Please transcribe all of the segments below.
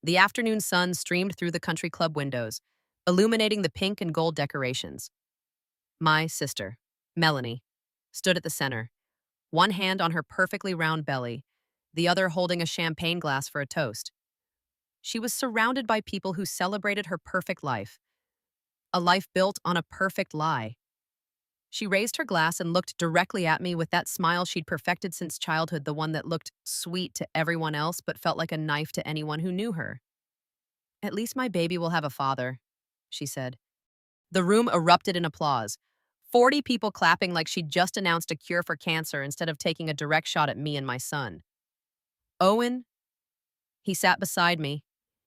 The afternoon sun streamed through the country club windows, illuminating the pink and gold decorations. My sister, Melanie, stood at the center, one hand on her perfectly round belly, the other holding a champagne glass for a toast. She was surrounded by people who celebrated her perfect life, a life built on a perfect lie. She raised her glass and looked directly at me with that smile she'd perfected since childhood, the one that looked sweet to everyone else but felt like a knife to anyone who knew her. "At least my baby will have a father," she said. The room erupted in applause, 40 people clapping like she'd just announced a cure for cancer instead of taking a direct shot at me and my son. Owen, he sat beside me,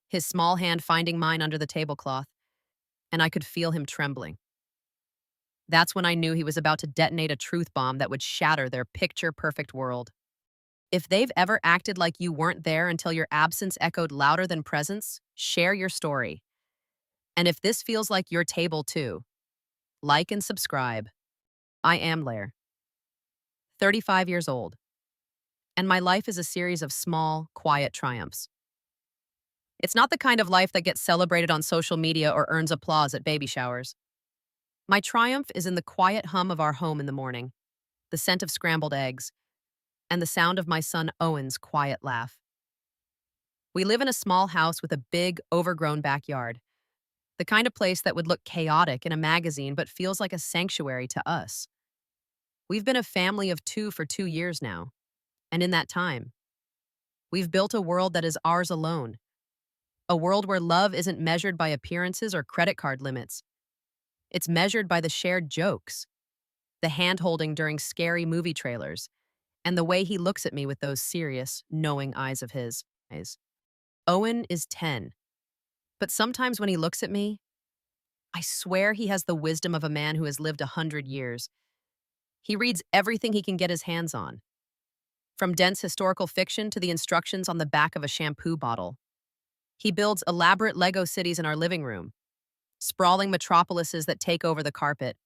his small hand finding mine under the tablecloth, and I could feel him trembling. That's when I knew he was about to detonate a truth bomb that would shatter their picture-perfect world. If they've ever acted like you weren't there until your absence echoed louder than presence, share your story. And if this feels like your table too, like and subscribe. I am Lair, 35 years old, and my life is a series of small, quiet triumphs. It's not the kind of life that gets celebrated on social media or earns applause at baby showers. My triumph is in the quiet hum of our home in the morning, the scent of scrambled eggs, and the sound of my son Owen's quiet laugh. We live in a small house with a big, overgrown backyard, the kind of place that would look chaotic in a magazine but feels like a sanctuary to us. We've been a family of two for 2 years now, and in that time, we've built a world that is ours alone, a world where love isn't measured by appearances or credit card limits. It's measured by the shared jokes, the hand-holding during scary movie trailers, and the way he looks at me with those serious, knowing eyes of his. Owen is 10, but sometimes when he looks at me, I swear he has the wisdom of a man who has lived 100 years. He reads everything he can get his hands on, from dense historical fiction to the instructions on the back of a shampoo bottle. He builds elaborate Lego cities in our living room, sprawling metropolises that take over the carpet,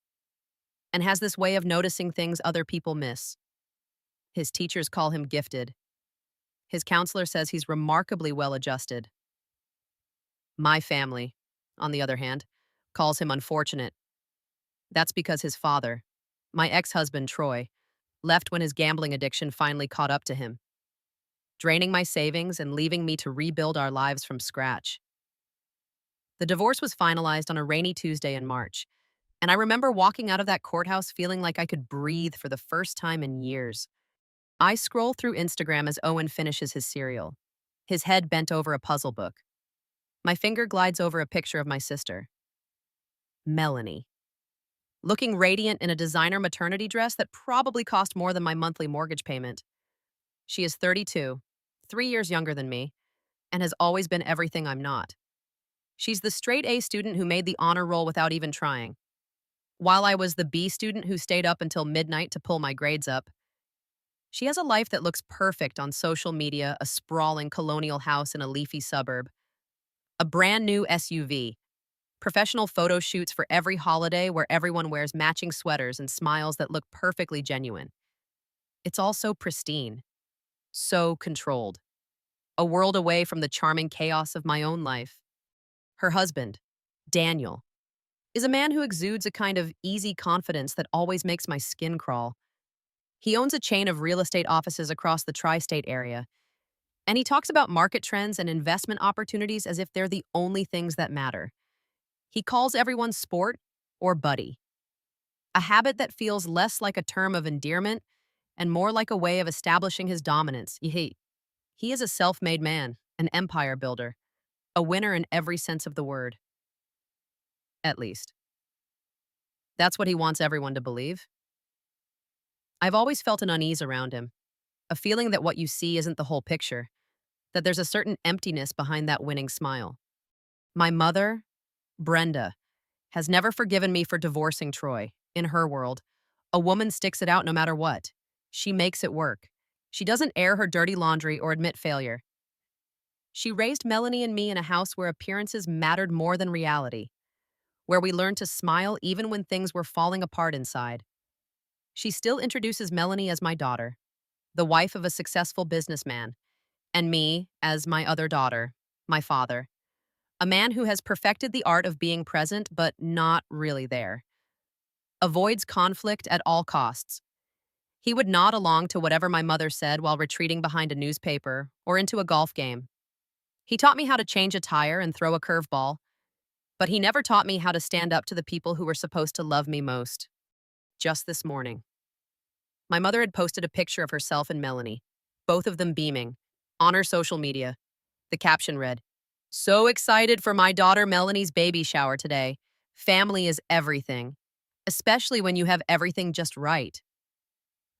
and has this way of noticing things other people miss. His teachers call him gifted. His counselor says he's remarkably well-adjusted. My family, on the other hand, calls him unfortunate. That's because his father, my ex-husband Troy, left when his gambling addiction finally caught up to him, draining my savings and leaving me to rebuild our lives from scratch. The divorce was finalized on a rainy Tuesday in March, and I remember walking out of that courthouse feeling like I could breathe for the first time in years. I scroll through Instagram as Owen finishes his cereal, his head bent over a puzzle book. My finger glides over a picture of my sister, Melanie, looking radiant in a designer maternity dress that probably cost more than my monthly mortgage payment. She is 32, 3 years younger than me, and has always been everything I'm not. She's the straight A student who made the honor roll without even trying, while I was the B student who stayed up until midnight to pull my grades up. She has a life that looks perfect on social media, a sprawling colonial house in a leafy suburb, a brand new SUV, professional photo shoots for every holiday where everyone wears matching sweaters and smiles that look perfectly genuine. It's all so pristine, so controlled, a world away from the charming chaos of my own life. Her husband, Daniel, is a man who exudes a kind of easy confidence that always makes my skin crawl. He owns a chain of real estate offices across the tri-state area, and he talks about market trends and investment opportunities as if they're the only things that matter. He calls everyone sport or buddy, a habit that feels less like a term of endearment and more like a way of establishing his dominance. He is a self-made man, an empire builder, a winner in every sense of the word. At least. That's what he wants everyone to believe. I've always felt an unease around him, a feeling that what you see isn't the whole picture, that there's a certain emptiness behind that winning smile. My mother, Brenda, has never forgiven me for divorcing Troy. In her world, a woman sticks it out no matter what. She makes it work. She doesn't air her dirty laundry or admit failure. She raised Melanie and me in a house where appearances mattered more than reality, where we learned to smile even when things were falling apart inside. She still introduces Melanie as my daughter, the wife of a successful businessman, and me as my other daughter, my father, a man who has perfected the art of being present but not really there, avoids conflict at all costs. He would nod along to whatever my mother said while retreating behind a newspaper or into a golf game. He taught me how to change a tire and throw a curveball, but he never taught me how to stand up to the people who were supposed to love me most. Just this morning, my mother had posted a picture of herself and Melanie, both of them beaming, on her social media. The caption read, "So excited for my daughter Melanie's baby shower today. Family is everything, especially when you have everything just right."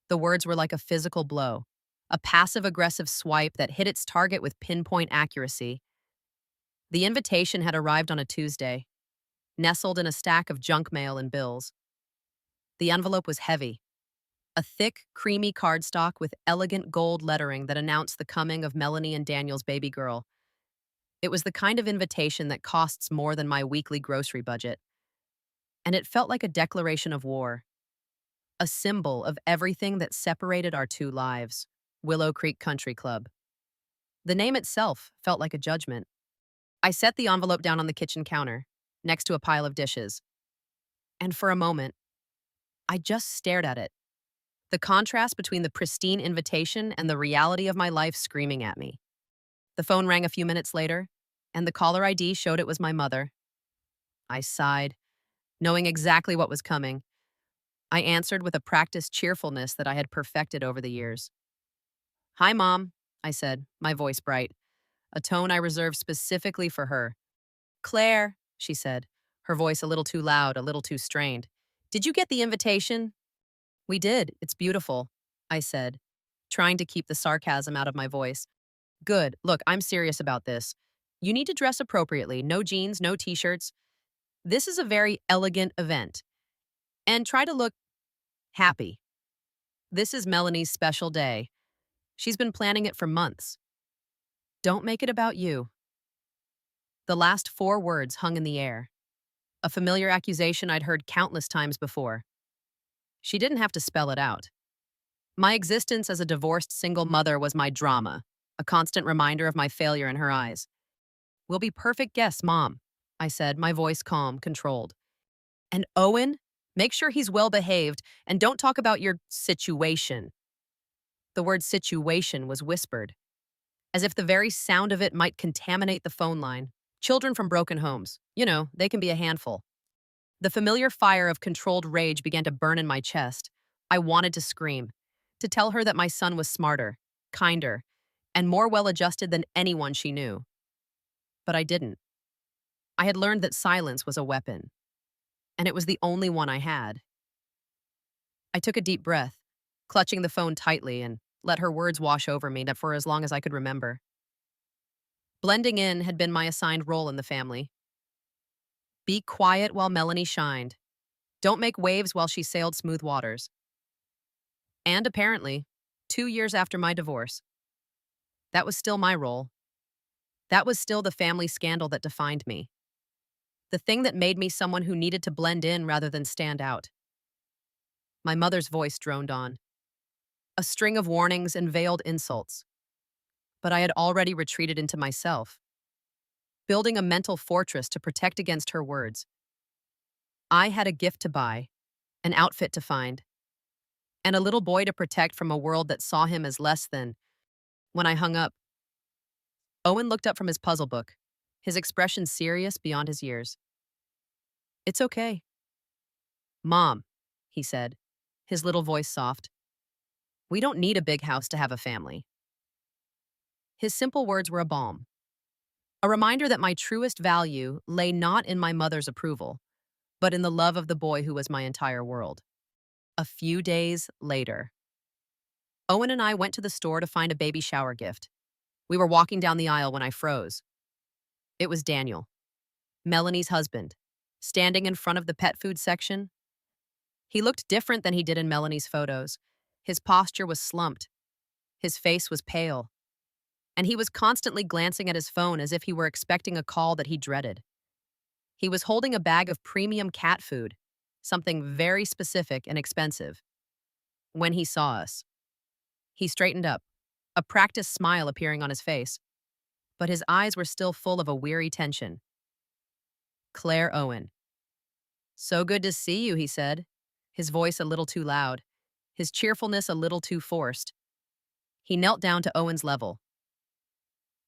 The words were like a physical blow, a passive-aggressive swipe that hit its target with pinpoint accuracy. The invitation had arrived on a Tuesday, nestled in a stack of junk mail and bills. The envelope was heavy, a thick, creamy cardstock with elegant gold lettering that announced the coming of Melanie and Daniel's baby girl. It was the kind of invitation that costs more than my weekly grocery budget. And it felt like a declaration of war, a symbol of everything that separated our two lives, Willow Creek Country Club. The name itself felt like a judgment. I set the envelope down on the kitchen counter, next to a pile of dishes. And for a moment, I just stared at it. The contrast between the pristine invitation and the reality of my life screaming at me. The phone rang a few minutes later, and the caller ID showed it was my mother. I sighed, knowing exactly what was coming. I answered with a practiced cheerfulness that I had perfected over the years. "Hi, Mom," I said, my voice bright, a tone I reserved specifically for her. "Claire," she said, her voice a little too loud, a little too strained. "Did you get the invitation?" "We did. It's beautiful," I said, trying to keep the sarcasm out of my voice. "Good. Look, I'm serious about this. You need to dress appropriately. No jeans, no t-shirts. This is a very elegant event. And try to look happy. This is Melanie's special day. She's been planning it for months. Don't make it about you." The last 4 words hung in the air, a familiar accusation I'd heard countless times before. She didn't have to spell it out. My existence as a divorced single mother was my drama, a constant reminder of my failure in her eyes. "We'll be perfect guests, Mom," I said, my voice calm, controlled. "And Owen, make sure he's well behaved and don't talk about your situation." The word situation was whispered, as if the very sound of it might contaminate the phone line. Children from broken homes, they can be a handful. The familiar fire of controlled rage began to burn in my chest. I wanted to scream, to tell her that my son was smarter, kinder, and more well-adjusted than anyone she knew. But I didn't. I had learned that silence was a weapon, and it was the only one I had. I took a deep breath, clutching the phone tightly, and let her words wash over me for as long as I could remember. Blending in had been my assigned role in the family. Be quiet while Melanie shined. Don't make waves while she sailed smooth waters. And apparently, 2 years after my divorce, that was still my role. That was still the family scandal that defined me. The thing that made me someone who needed to blend in rather than stand out. My mother's voice droned on, a string of warnings and veiled insults. But I had already retreated into myself, building a mental fortress to protect against her words. I had a gift to buy, an outfit to find, and a little boy to protect from a world that saw him as less than. When I hung up, Owen looked up from his puzzle book, his expression serious beyond his years. "It's okay." "Mom," he said, his little voice soft. "We don't need a big house to have a family." His simple words were a balm, a reminder that my truest value lay not in my mother's approval, but in the love of the boy who was my entire world. A few days later, Owen and I went to the store to find a baby shower gift. We were walking down the aisle when I froze. It was Daniel, Melanie's husband, standing in front of the pet food section. He looked different than he did in Melanie's photos. His posture was slumped. His face was pale. And he was constantly glancing at his phone as if he were expecting a call that he dreaded. He was holding a bag of premium cat food, something very specific and expensive. When he saw us, he straightened up, a practiced smile appearing on his face. but his eyes were still full of a weary tension. Claire Owen. So good to see you, he said, his voice a little too loud, his cheerfulness a little too forced. He knelt down to Owen's level.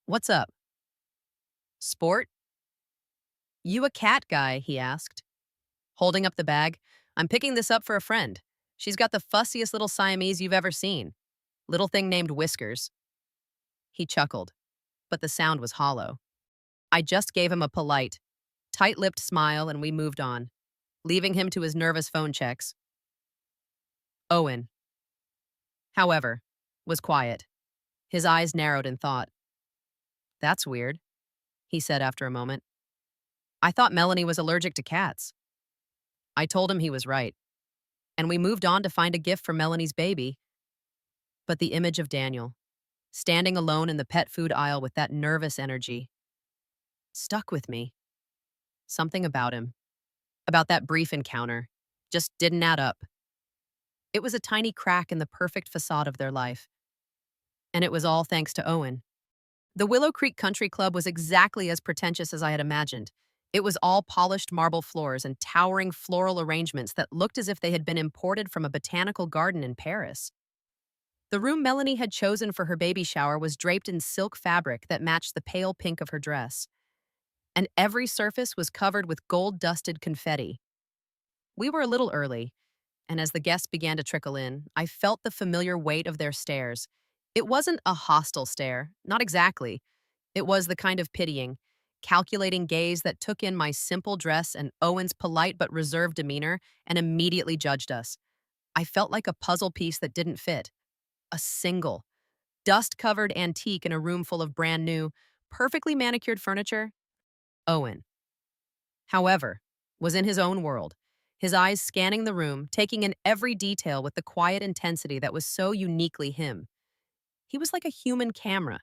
What's up? Sport? You a cat guy? He asked, holding up the bag. I'm picking this up for a friend. She's got the fussiest little Siamese you've ever seen. Little thing named Whiskers. He chuckled, but the sound was hollow. I just gave him a polite, tight-lipped smile and we moved on, leaving him to his nervous phone checks. Owen, however, was quiet. His eyes narrowed in thought. That's weird, he said after a moment. I thought Melanie was allergic to cats. I told him he was right, and we moved on to find a gift for Melanie's baby. But the image of Daniel, standing alone in the pet food aisle with that nervous energy, stuck with me. Something about him, about that brief encounter, just didn't add up. It was a tiny crack in the perfect facade of their life. And it was all thanks to Owen. The Willow Creek Country Club was exactly as pretentious as I had imagined. It was all polished marble floors and towering floral arrangements that looked as if they had been imported from a botanical garden in Paris. The room Melanie had chosen for her baby shower was draped in silk fabric that matched the pale pink of her dress, and every surface was covered with gold-dusted confetti. We were a little early, and as the guests began to trickle in, I felt the familiar weight of their stares. It wasn't a hostile stare, not exactly. It was the kind of pitying, calculating gaze that took in my simple dress and Owen's polite but reserved demeanor and immediately judged us. I felt like a puzzle piece that didn't fit. A single, dust-covered antique in a room full of brand new, perfectly manicured furniture. Owen, however, was in his own world, his eyes scanning the room, taking in every detail with the quiet intensity that was so uniquely him. He was like a human camera,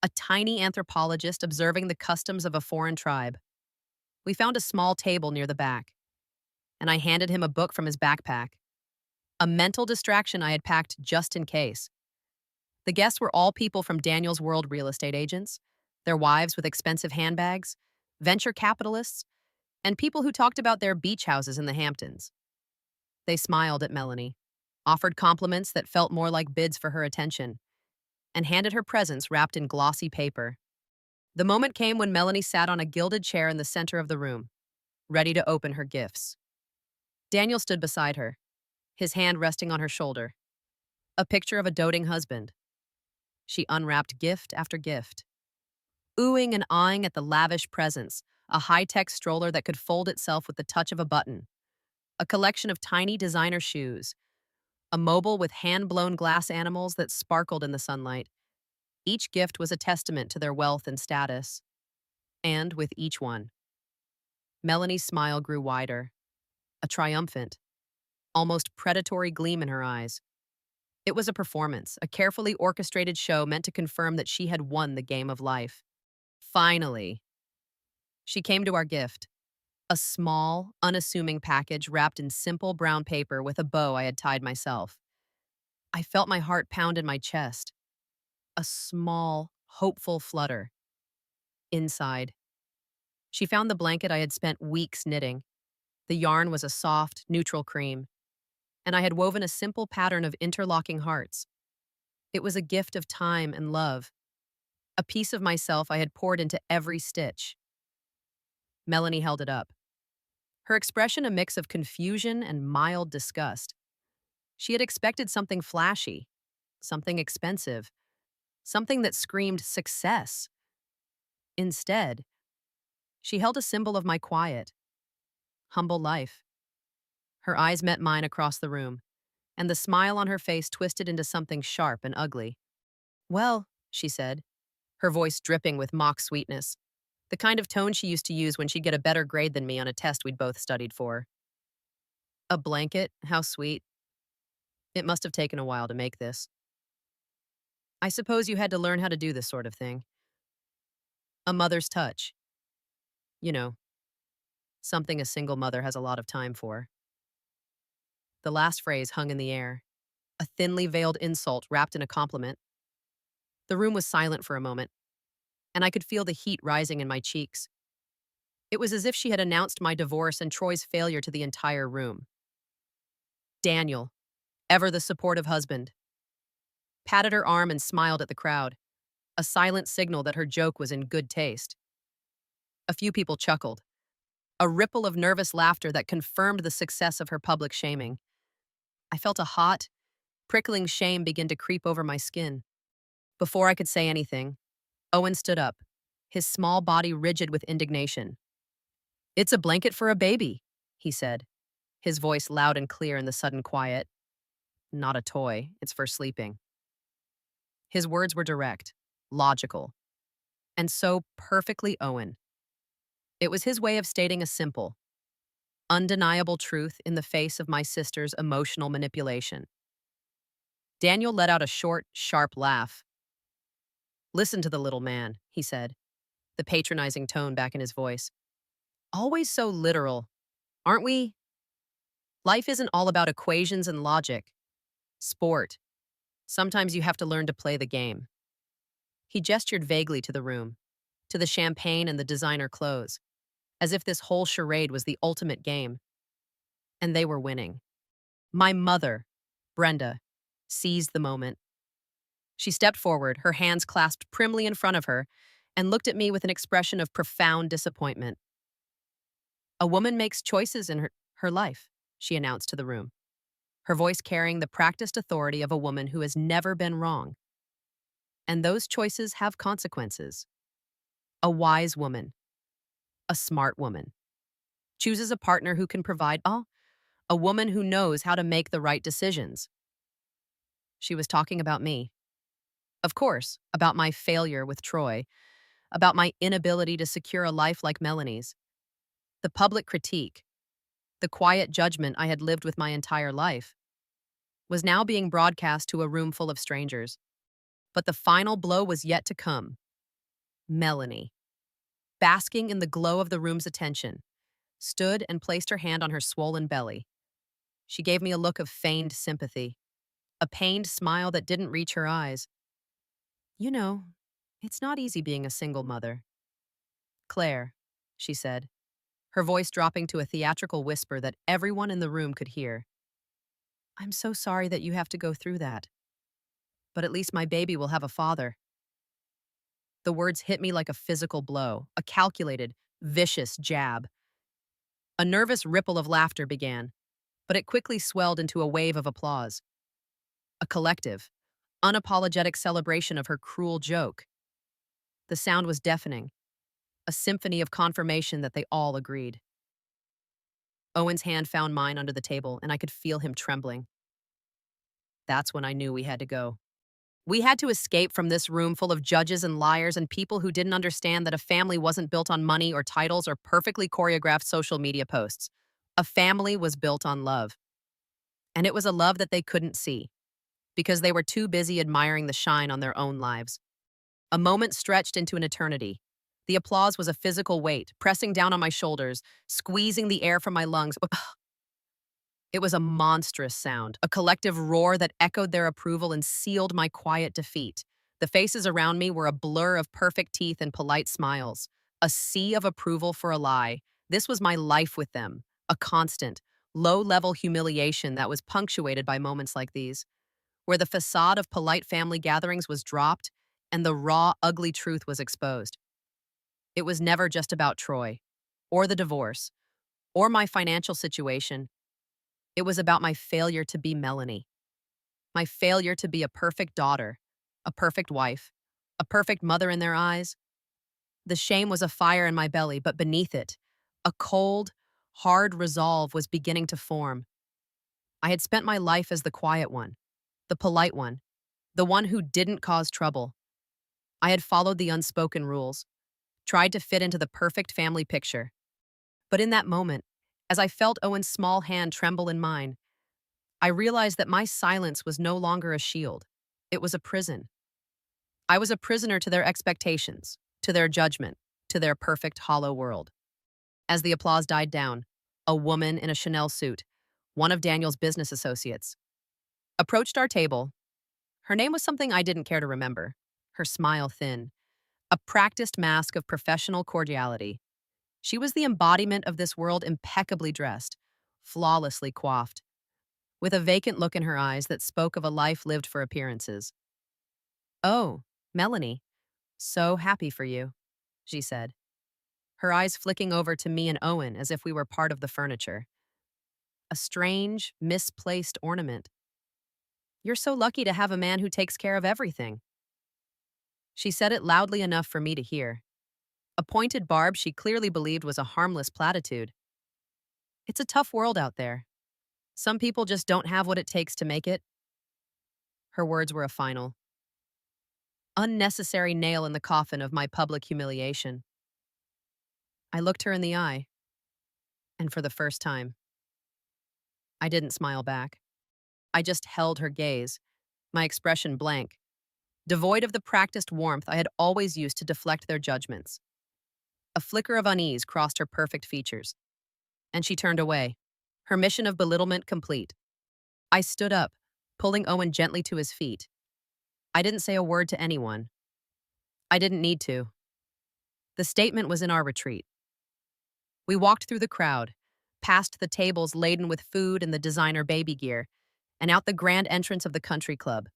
a tiny anthropologist observing the customs of a foreign tribe. We found a small table near the back, and I handed him a book from his backpack, a mental distraction I had packed just in case. The guests were all people from Daniel's World real estate agents, their wives with expensive handbags, venture capitalists, and people who talked about their beach houses in the Hamptons. They smiled at Melanie, offered compliments that felt more like bids for her attention, and handed her presents wrapped in glossy paper. The moment came when Melanie sat on a gilded chair in the center of the room, ready to open her gifts. Daniel stood beside her, his hand resting on her shoulder, a picture of a doting husband. She unwrapped gift after gift, oohing and awing at the lavish presents, a high-tech stroller that could fold itself with the touch of a button, a collection of tiny designer shoes, a mobile with hand-blown glass animals that sparkled in the sunlight. Each gift was a testament to their wealth and status. And with each one, Melanie's smile grew wider, a triumphant, almost predatory gleam in her eyes. It was a performance, a carefully orchestrated show meant to confirm that she had won the game of life. Finally, she came to our gift, a small, unassuming package wrapped in simple brown paper with a bow I had tied myself. I felt my heart pound in my chest, a small, hopeful flutter. Inside, she found the blanket I had spent weeks knitting. The yarn was a soft, neutral cream, and I had woven a simple pattern of interlocking hearts. It was a gift of time and love, a piece of myself I had poured into every stitch. Melanie held it up, her expression a mix of confusion and mild disgust. She had expected something flashy, something expensive, something that screamed success. Instead, she held a symbol of my quiet, humble life. Her eyes met mine across the room, and the smile on her face twisted into something sharp and ugly. Well, she said, her voice dripping with mock sweetness, the kind of tone she used to use when she'd get a better grade than me on a test we'd both studied for. A blanket? How sweet. It must have taken a while to make this. I suppose you had to learn how to do this sort of thing. A mother's touch. You know, something a single mother has a lot of time for. The last phrase hung in the air, a thinly veiled insult wrapped in a compliment. The room was silent for a moment, and I could feel the heat rising in my cheeks. It was as if she had announced my divorce and Troy's failure to the entire room. Daniel, ever the supportive husband, patted her arm and smiled at the crowd, a silent signal that her joke was in good taste. A few people chuckled, a ripple of nervous laughter that confirmed the success of her public shaming. I felt a hot, prickling shame begin to creep over my skin. Before I could say anything, Owen stood up, his small body rigid with indignation. "It's a blanket for a baby," he said, his voice loud and clear in the sudden quiet. "Not a toy, it's for sleeping." His words were direct, logical, and so perfectly Owen. It was his way of stating a simple, undeniable truth in the face of my sister's emotional manipulation. Daniel let out a short, sharp laugh. "Listen to the little man," he said, the patronizing tone back in his voice. "Always so literal, aren't we? Life isn't all about equations and logic. Sport. Sometimes you have to learn to play the game." He gestured vaguely to the room, to the champagne and the designer clothes, as if this whole charade was the ultimate game. And they were winning. My mother, Brenda, seized the moment. She stepped forward, her hands clasped primly in front of her, and looked at me with an expression of profound disappointment. "A woman makes choices in her life," she announced to the room, her voice carrying the practiced authority of a woman who has never been wrong. "And those choices have consequences. A wise woman, a smart woman, chooses a partner who can provide all, a woman who knows how to make the right decisions." She was talking about me. Of course, about my failure with Troy, about my inability to secure a life like Melanie's. The public critique, the quiet judgment I had lived with my entire life, was now being broadcast to a room full of strangers. But the final blow was yet to come. Melanie, basking in the glow of the room's attention, stood and placed her hand on her swollen belly. She gave me a look of feigned sympathy, a pained smile that didn't reach her eyes. "You know, it's not easy being a single mother. Claire," she said, her voice dropping to a theatrical whisper that everyone in the room could hear. "I'm so sorry that you have to go through that. But at least my baby will have a father." The words hit me like a physical blow, a calculated, vicious jab. A nervous ripple of laughter began, but it quickly swelled into a wave of applause. A collective, unapologetic celebration of her cruel joke. The sound was deafening, a symphony of confirmation that they all agreed. Owen's hand found mine under the table, and I could feel him trembling. That's when I knew we had to go. We had to escape from this room full of judges and liars and people who didn't understand that a family wasn't built on money or titles or perfectly choreographed social media posts. A family was built on love. And it was a love that they couldn't see, because they were too busy admiring the shine on their own lives. A moment stretched into an eternity. The applause was a physical weight, pressing down on my shoulders, squeezing the air from my lungs. It was a monstrous sound, a collective roar that echoed their approval and sealed my quiet defeat. The faces around me were a blur of perfect teeth and polite smiles, a sea of approval for a lie. This was my life with them, a constant, low-level humiliation that was punctuated by moments like these, where the facade of polite family gatherings was dropped and the raw, ugly truth was exposed. It was never just about Troy, or the divorce, or my financial situation. It was about my failure to be Melanie, my failure to be a perfect daughter, a perfect wife, a perfect mother in their eyes. The shame was a fire in my belly, but beneath it, a cold, hard resolve was beginning to form. I had spent my life as the quiet one, the polite one, the one who didn't cause trouble. I had followed the unspoken rules, tried to fit into the perfect family picture. But in that moment, as I felt Owen's small hand tremble in mine, I realized that my silence was no longer a shield. It was a prison. I was a prisoner to their expectations, to their judgment, to their perfect hollow world. As the applause died down, a woman in a Chanel suit, one of Daniel's business associates, approached our table. Her name was something I didn't care to remember, her smile thin, a practiced mask of professional cordiality. She was the embodiment of this world, impeccably dressed, flawlessly coiffed, with a vacant look in her eyes that spoke of a life lived for appearances. "Oh, Melanie, so happy for you," she said, her eyes flicking over to me and Owen as if we were part of the furniture. A strange, misplaced ornament. "You're so lucky to have a man who takes care of everything." She said it loudly enough for me to hear, a pointed barb she clearly believed was a harmless platitude. It's a tough world out there. Some people just don't have what it takes to make it. Her words were a final, unnecessary nail in the coffin of my public humiliation. I looked her in the eye, and for the first time, I didn't smile back. I just held her gaze, my expression blank, devoid of the practiced warmth I had always used to deflect their judgments. A flicker of unease crossed her perfect features, and she turned away, her mission of belittlement complete. I stood up, pulling Owen gently to his feet. I didn't say a word to anyone. I didn't need to. The statement was in our retreat. We walked through the crowd, past the tables laden with food and the designer baby gear, and out the grand entrance of the country club.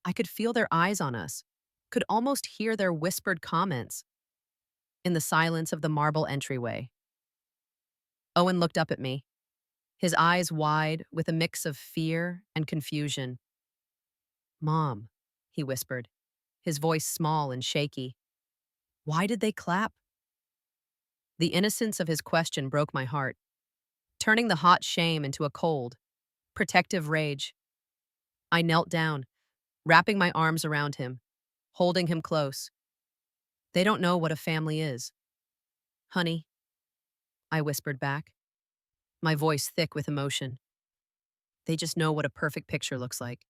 I could feel their eyes on us, could almost hear their whispered comments in the silence of the marble entryway. Owen looked up at me, his eyes wide with a mix of fear and confusion. "Mom," he whispered, his voice small and shaky. "Why did they clap?" The innocence of his question broke my heart, turning the hot shame into a cold, protective rage. I knelt down, wrapping my arms around him, holding him close. "They don't know what a family is." "Honey," I whispered back, my voice thick with emotion. "They just know what a perfect picture looks like.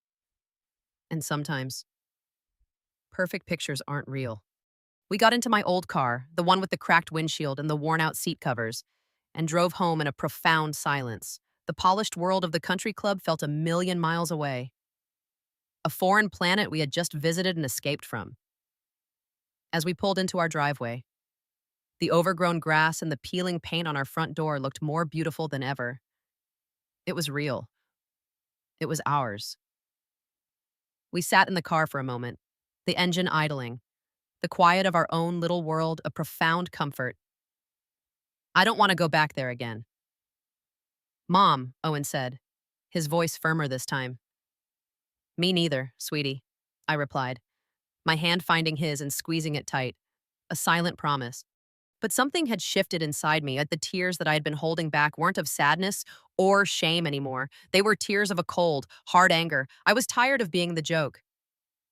And sometimes, perfect pictures aren't real." We got into my old car, the one with the cracked windshield and the worn-out seat covers, and drove home in a profound silence. The polished world of the country club felt a million miles away, a foreign planet we had just visited and escaped from. As we pulled into our driveway, the overgrown grass and the peeling paint on our front door looked more beautiful than ever. It was real. It was ours. We sat in the car for a moment, the engine idling, the quiet of our own little world a profound comfort. "I don't want to go back there again." "Mom," Owen said, his voice firmer this time. "Me neither, sweetie," I replied, my hand finding his and squeezing it tight, a silent promise. But something had shifted inside me. The tears that I had been holding back weren't of sadness or shame anymore. They were tears of a cold, hard anger. I was tired of being the joke.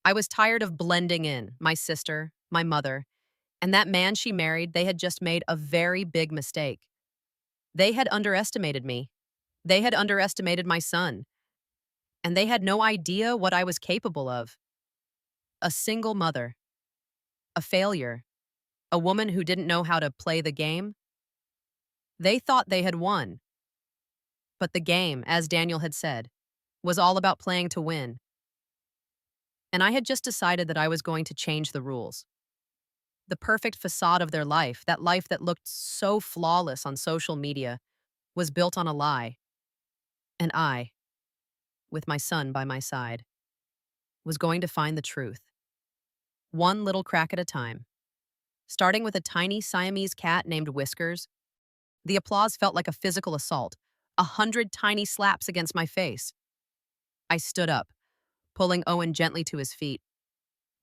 I was tired of blending in, my sister, my mother, and that man she married. They had just made a very big mistake. They had underestimated me. They had underestimated my son. And they had no idea what I was capable of. A single mother. A failure. A woman who didn't know how to play the game. They thought they had won. But the game, as Daniel had said, was all about playing to win. And I had just decided that I was going to change the rules. The perfect facade of their life, that life that looked so flawless on social media, was built on a lie. And I, with my son by my side, was going to find the truth. One little crack at a time. Starting with a tiny Siamese cat named Whiskers, the applause felt like a physical assault, 100 tiny slaps against my face. I stood up, pulling Owen gently to his feet,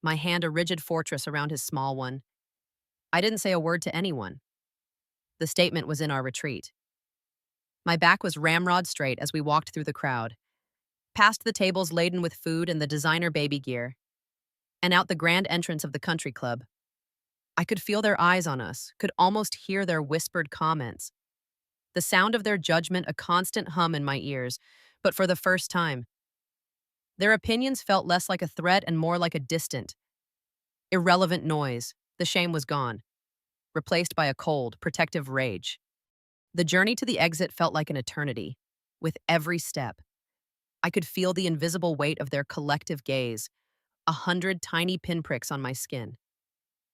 my hand a rigid fortress around his small one. I didn't say a word to anyone. The statement was in our retreat. My back was ramrod straight as we walked through the crowd, past the tables laden with food and the designer baby gear, and out the grand entrance of the country club. I could feel their eyes on us, could almost hear their whispered comments. The sound of their judgment a constant hum in my ears, but for the first time, their opinions felt less like a threat and more like a distant, irrelevant noise. The shame was gone, replaced by a cold, protective rage. The journey to the exit felt like an eternity. With every step, I could feel the invisible weight of their collective gaze, 100 tiny pinpricks on my skin.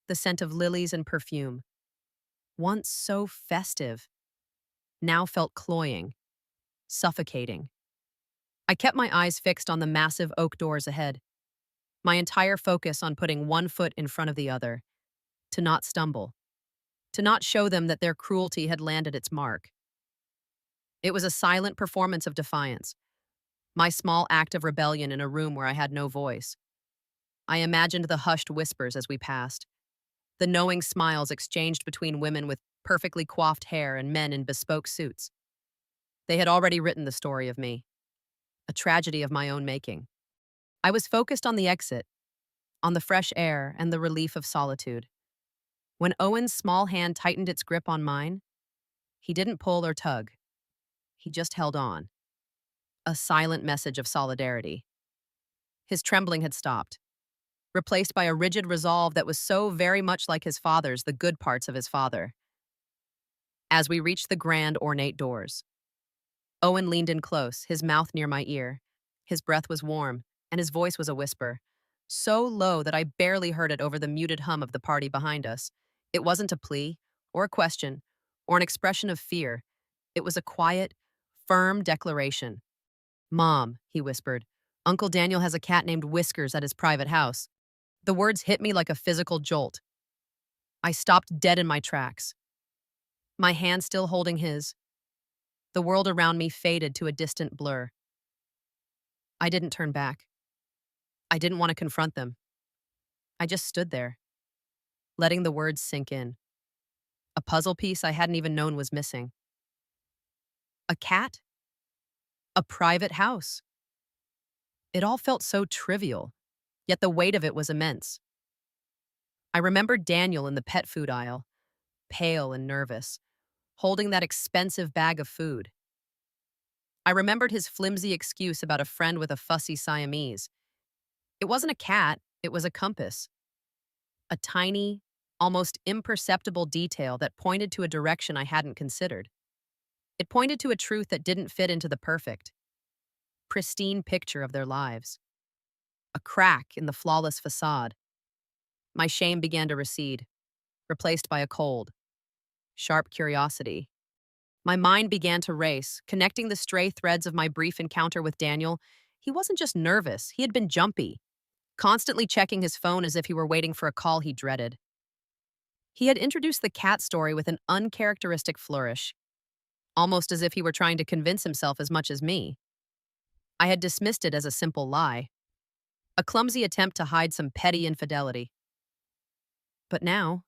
the scent of lilies and perfume, once so festive, now felt cloying, suffocating. I kept my eyes fixed on the massive oak doors ahead, my entire focus on putting one foot in front of the other, to not stumble, to not show them that their cruelty had landed its mark. It was a silent performance of defiance, my small act of rebellion in a room where I had no voice. I imagined the hushed whispers as we passed, the knowing smiles exchanged between women with perfectly coiffed hair and men in bespoke suits. They had already written the story of me, a tragedy of my own making. I was focused on the exit, on the fresh air and the relief of solitude. When Owen's small hand tightened its grip on mine, he didn't pull or tug. He just held on, a silent message of solidarity. His trembling had stopped, replaced by a rigid resolve that was so very much like his father's, the good parts of his father. As we reached the grand, ornate doors, Owen leaned in close, his mouth near my ear. His breath was warm, and his voice was a whisper, so low that I barely heard it over the muted hum of the party behind us. It wasn't a plea, or a question, or an expression of fear. It was a quiet, firm declaration. "Mom," he whispered, "Uncle Daniel has a cat named Whiskers at his private house." The words hit me like a physical jolt. I stopped dead in my tracks, my hand still holding his. The world around me faded to a distant blur. I didn't turn back. I didn't want to confront them. I just stood there, letting the words sink in. A puzzle piece I hadn't even known was missing. A cat? A private house? It all felt so trivial, yet the weight of it was immense. I remembered Daniel in the pet food aisle, pale and nervous, holding that expensive bag of food. I remembered his flimsy excuse about a friend with a fussy Siamese. It wasn't a cat, it was a compass. A tiny, almost imperceptible detail that pointed to a direction I hadn't considered. It pointed to a truth that didn't fit into the perfect, pristine picture of their lives. A crack in the flawless facade. My shame began to recede, replaced by a cold, sharp curiosity. My mind began to race, connecting the stray threads of my brief encounter with Daniel. He wasn't just nervous, he had been jumpy, constantly checking his phone as if he were waiting for a call he dreaded. He had introduced the cat story with an uncharacteristic flourish, almost as if he were trying to convince himself as much as me. I had dismissed it as a simple lie, a clumsy attempt to hide some petty infidelity. But now,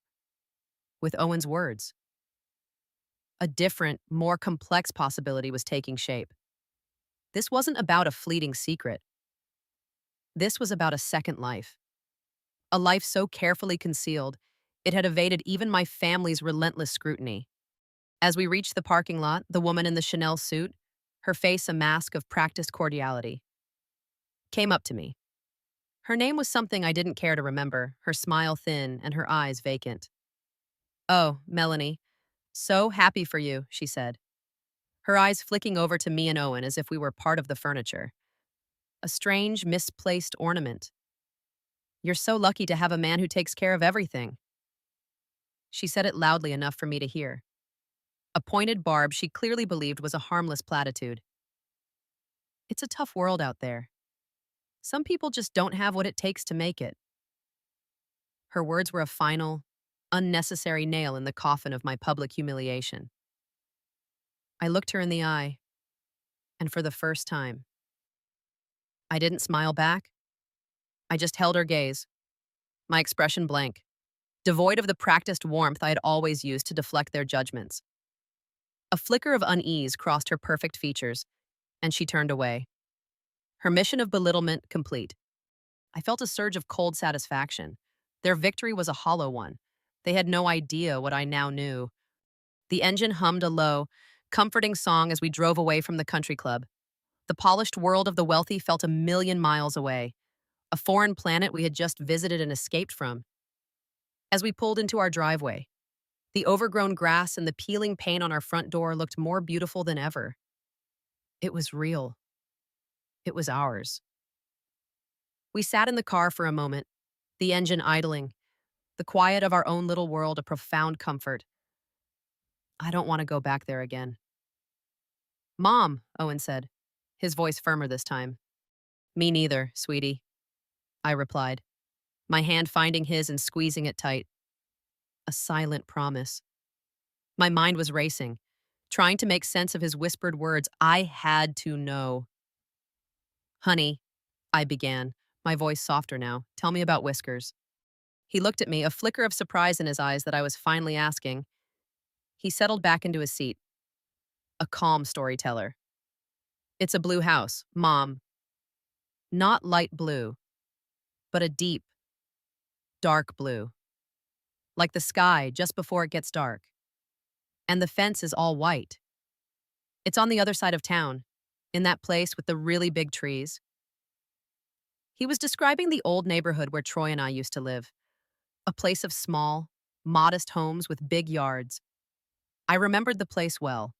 with Owen's words, a different, more complex possibility was taking shape. This wasn't about a fleeting secret. This was about a second life. A life so carefully concealed, it had evaded even my family's relentless scrutiny. As we reached the parking lot, the woman in the Chanel suit, her face a mask of practiced cordiality, came up to me. Her name was something I didn't care to remember, her smile thin and her eyes vacant. "Oh, Melanie, so happy for you," she said, her eyes flicking over to me and Owen as if we were part of the furniture. A strange, misplaced ornament. "You're so lucky to have a man who takes care of everything." She said it loudly enough for me to hear. A pointed barb she clearly believed was a harmless platitude. It's a tough world out there. Some people just don't have what it takes to make it. Her words were a final, unnecessary nail in the coffin of my public humiliation. I looked her in the eye, and for the first time, I didn't smile back. I just held her gaze, my expression blank, devoid of the practiced warmth I had always used to deflect their judgments. A flicker of unease crossed her perfect features, and she turned away. Her mission of belittlement complete. I felt a surge of cold satisfaction. Their victory was a hollow one. They had no idea what I now knew. The engine hummed a low, comforting song as we drove away from the country club. The polished world of the wealthy felt a million miles away, a foreign planet we had just visited and escaped from. As we pulled into our driveway, the overgrown grass and the peeling paint on our front door looked more beautiful than ever. It was real. It was ours. We sat in the car for a moment, the engine idling, the quiet of our own little world a profound comfort. I don't want to go back there again. Mom, Owen said, his voice firmer this time. Me neither, sweetie, I replied, my hand finding his and squeezing it tight. A silent promise. My mind was racing, trying to make sense of his whispered words. I had to know. Honey, I began, my voice softer now. Tell me about Whiskers. He looked at me, a flicker of surprise in his eyes that I was finally asking. He settled back into his seat, a calm storyteller. It's a blue house, Mom. Not light blue, but a deep, dark blue. Like the sky just before it gets dark. And the fence is all white. It's on the other side of town, in that place with the really big trees. He was describing the old neighborhood where Troy and I used to live, a place of small, modest homes with big yards. I remembered the place well.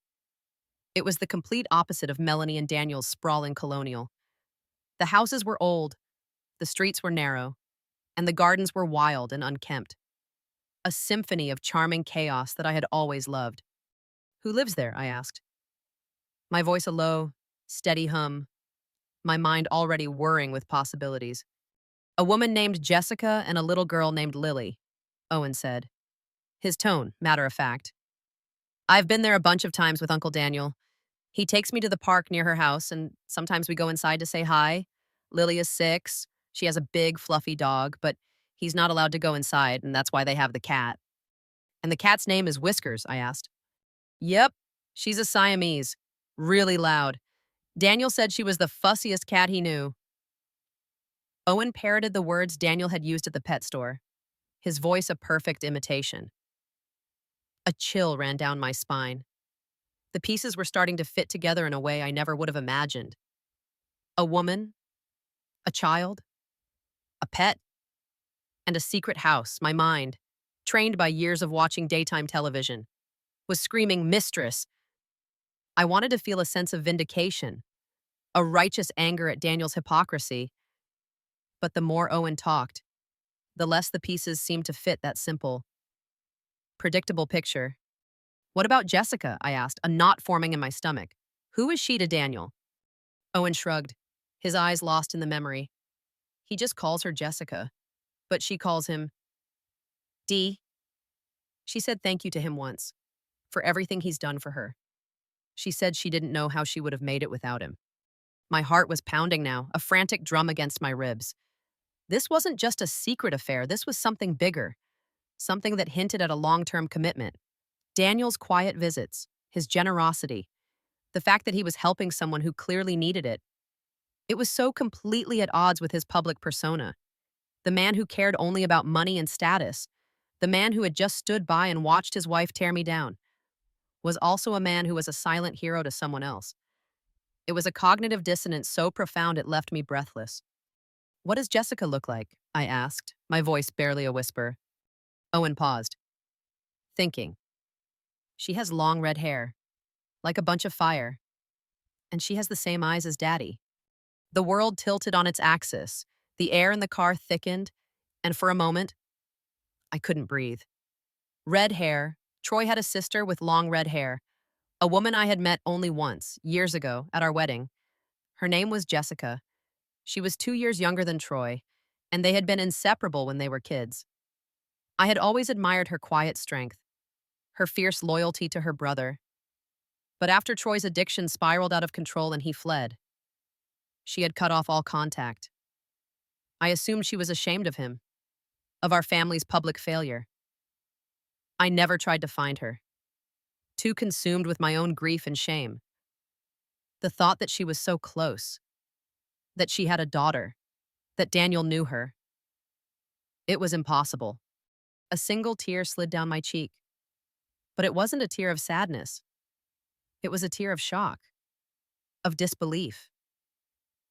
It was the complete opposite of Melanie and Daniel's sprawling colonial. The houses were old, the streets were narrow, and the gardens were wild and unkempt. A symphony of charming chaos that I had always loved. Who lives there? I asked. My voice a low, steady hum, my mind already whirring with possibilities. A woman named Jessica and a little girl named Lily, Owen said. His tone, matter of fact. I've been there a bunch of times with Uncle Daniel. He takes me to the park near her house, and sometimes we go inside to say hi. Lily is 6. She has a big, fluffy dog, but he's not allowed to go inside, and that's why they have the cat. And the cat's name is Whiskers, I asked. Yep, she's a Siamese. Really loud. Daniel said she was the fussiest cat he knew. Owen parroted the words Daniel had used at the pet store, his voice a perfect imitation. A chill ran down my spine. The pieces were starting to fit together in a way I never would have imagined. A woman, a child, a pet, and a secret house. My mind, trained by years of watching daytime television, was screaming, Mistress! I wanted to feel a sense of vindication, a righteous anger at Daniel's hypocrisy. But the more Owen talked, the less the pieces seemed to fit that simple, predictable picture. What about Jessica? I asked, a knot forming in my stomach. Who is she to Daniel? Owen shrugged, his eyes lost in the memory. He just calls her Jessica, but she calls him D. She said thank you to him once, for everything he's done for her. She said she didn't know how she would have made it without him. My heart was pounding now, a frantic drum against my ribs. This wasn't just a secret affair, this was something bigger, something that hinted at a long-term commitment. Daniel's quiet visits, his generosity, the fact that he was helping someone who clearly needed it. It was so completely at odds with his public persona. The man who cared only about money and status, the man who had just stood by and watched his wife tear me down, was also a man who was a silent hero to someone else. It was a cognitive dissonance so profound it left me breathless. What does Jessica look like? I asked, my voice barely a whisper. Owen paused, thinking. She has long red hair, like a bunch of fire, and she has the same eyes as Daddy. The world tilted on its axis, the air in the car thickened, and for a moment, I couldn't breathe. Red hair. Troy had a sister with long red hair, a woman I had met only once, years ago, at our wedding. Her name was Jessica. She was 2 years younger than Troy, and they had been inseparable when they were kids. I had always admired her quiet strength, her fierce loyalty to her brother. But after Troy's addiction spiraled out of control and he fled, she had cut off all contact. I assumed she was ashamed of him, of our family's public failure. I never tried to find her, too consumed with my own grief and shame. The thought that she was so close, that she had a daughter, that Daniel knew her. It was impossible. A single tear slid down my cheek. But it wasn't a tear of sadness. It was a tear of shock, of disbelief,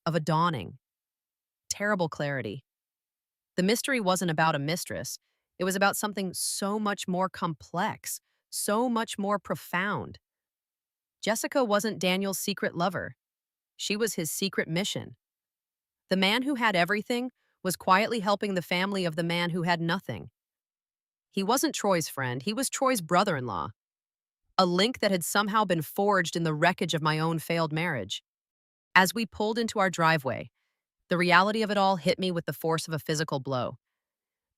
of a dawning, terrible clarity. The mystery wasn't about a mistress. It was about something so much more complex, so much more profound. Jessica wasn't Daniel's secret lover. She was his secret mission. The man who had everything was quietly helping the family of the man who had nothing. He wasn't Troy's friend, he was Troy's brother in law, a link that had somehow been forged in the wreckage of my own failed marriage. As we pulled into our driveway, the reality of it all hit me with the force of a physical blow.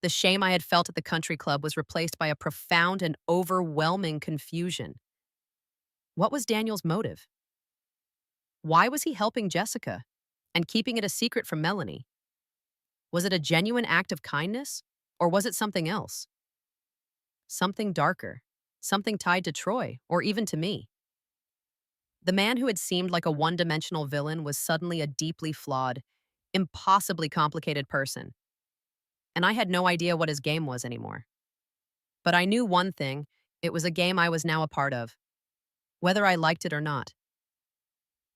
The shame I had felt at the country club was replaced by a profound and overwhelming confusion. What was Daniel's motive? Why was he helping Jessica and keeping it a secret from Melanie? Was it a genuine act of kindness, or was it something else? Something darker, something tied to Troy, or even to me. The man who had seemed like a one-dimensional villain was suddenly a deeply flawed, impossibly complicated person, and I had no idea what his game was anymore. But I knew one thing: it was a game I was now a part of, whether I liked it or not.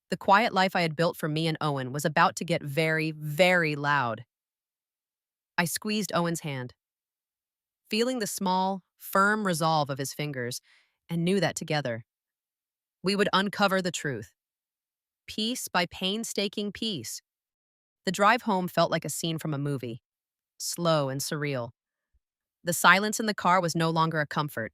The quiet life I had built for me and Owen was about to get very, very loud. I squeezed Owen's hand, feeling the small, firm resolve of his fingers, and knew that together, we would uncover the truth, piece by painstaking piece. The drive home felt like a scene from a movie, slow and surreal. The silence in the car was no longer a comfort,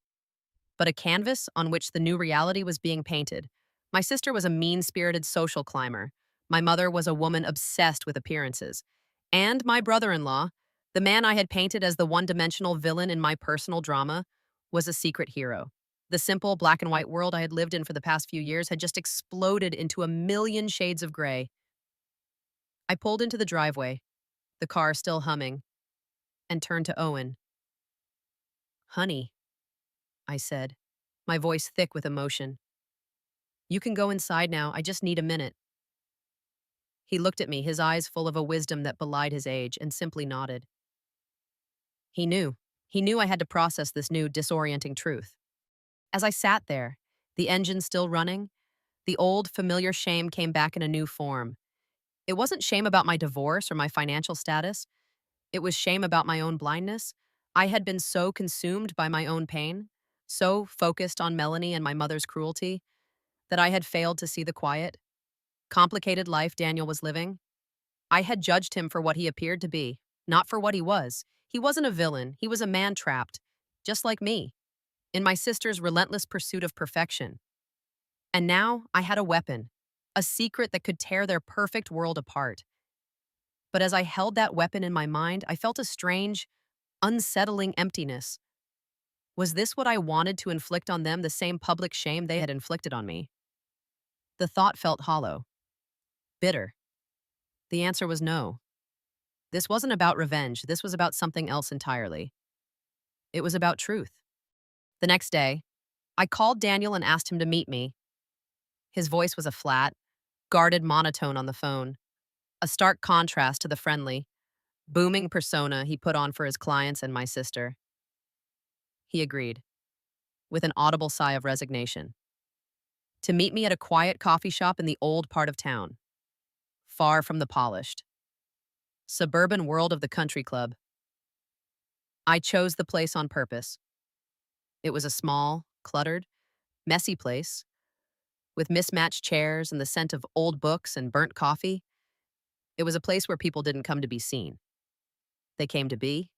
but a canvas on which the new reality was being painted. My sister was a mean-spirited social climber. My mother was a woman obsessed with appearances. And my brother-in-law, the man I had painted as the one-dimensional villain in my personal drama, was a secret hero. The simple black and white world I had lived in for the past few years had just exploded into a million shades of gray. I pulled into the driveway, the car still humming, and turned to Owen. "Honey," I said, my voice thick with emotion. "You can go inside now, I just need a minute." He looked at me, his eyes full of a wisdom that belied his age, and simply nodded. He knew. He knew I had to process this new, disorienting truth. As I sat there, the engine still running, the old, familiar shame came back in a new form. It wasn't shame about my divorce or my financial status. It was shame about my own blindness. I had been so consumed by my own pain, so focused on Melanie and my mother's cruelty, that I had failed to see the quiet, complicated life Daniel was living. I had judged him for what he appeared to be, not for what he was. He wasn't a villain, he was a man trapped, just like me, in my sister's relentless pursuit of perfection. And now I had a weapon, a secret that could tear their perfect world apart. But as I held that weapon in my mind, I felt a strange, unsettling emptiness. Was this what I wanted to inflict on them, the same public shame they had inflicted on me? The thought felt hollow, bitter. The answer was no. This wasn't about revenge, this was about something else entirely. It was about truth. The next day, I called Daniel and asked him to meet me. His voice was a flat, guarded monotone on the phone, a stark contrast to the friendly, booming persona he put on for his clients and my sister. He agreed, with an audible sigh of resignation, to meet me at a quiet coffee shop in the old part of town, far from the polished, suburban world of the country club. I chose the place on purpose. It was a small, cluttered, messy place, with mismatched chairs and the scent of old books and burnt coffee. It was a place where people didn't come to be seen. They came to be.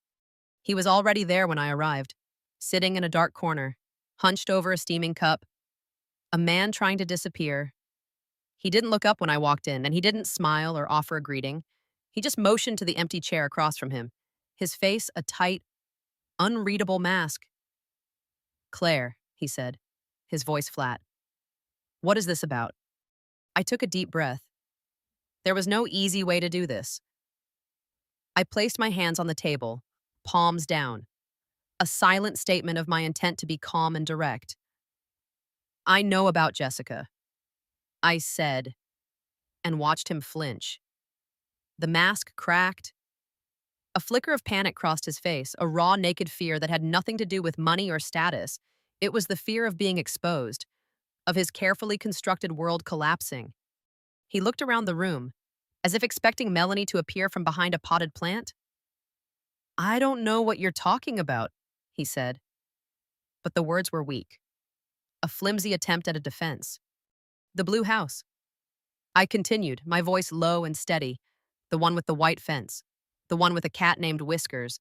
He was already there when I arrived, sitting in a dark corner, hunched over a steaming cup, a man trying to disappear. He didn't look up when I walked in, and he didn't smile or offer a greeting. He just motioned to the empty chair across from him, his face a tight, unreadable mask. "Claire," he said, his voice flat. "What is this about?" I took a deep breath. There was no easy way to do this. I placed my hands on the table, palms down, a silent statement of my intent to be calm and direct. "I know about Jessica," I said, and watched him flinch. The mask cracked. A flicker of panic crossed his face, a raw, naked fear that had nothing to do with money or status. It was the fear of being exposed, of his carefully constructed world collapsing. He looked around the room, as if expecting Melanie to appear from behind a potted plant. "I don't know what you're talking about," he said. But the words were weak, a flimsy attempt at a defense. "The blue house," I continued, my voice low and steady. "The one with the white fence. The one with a cat named Whiskers.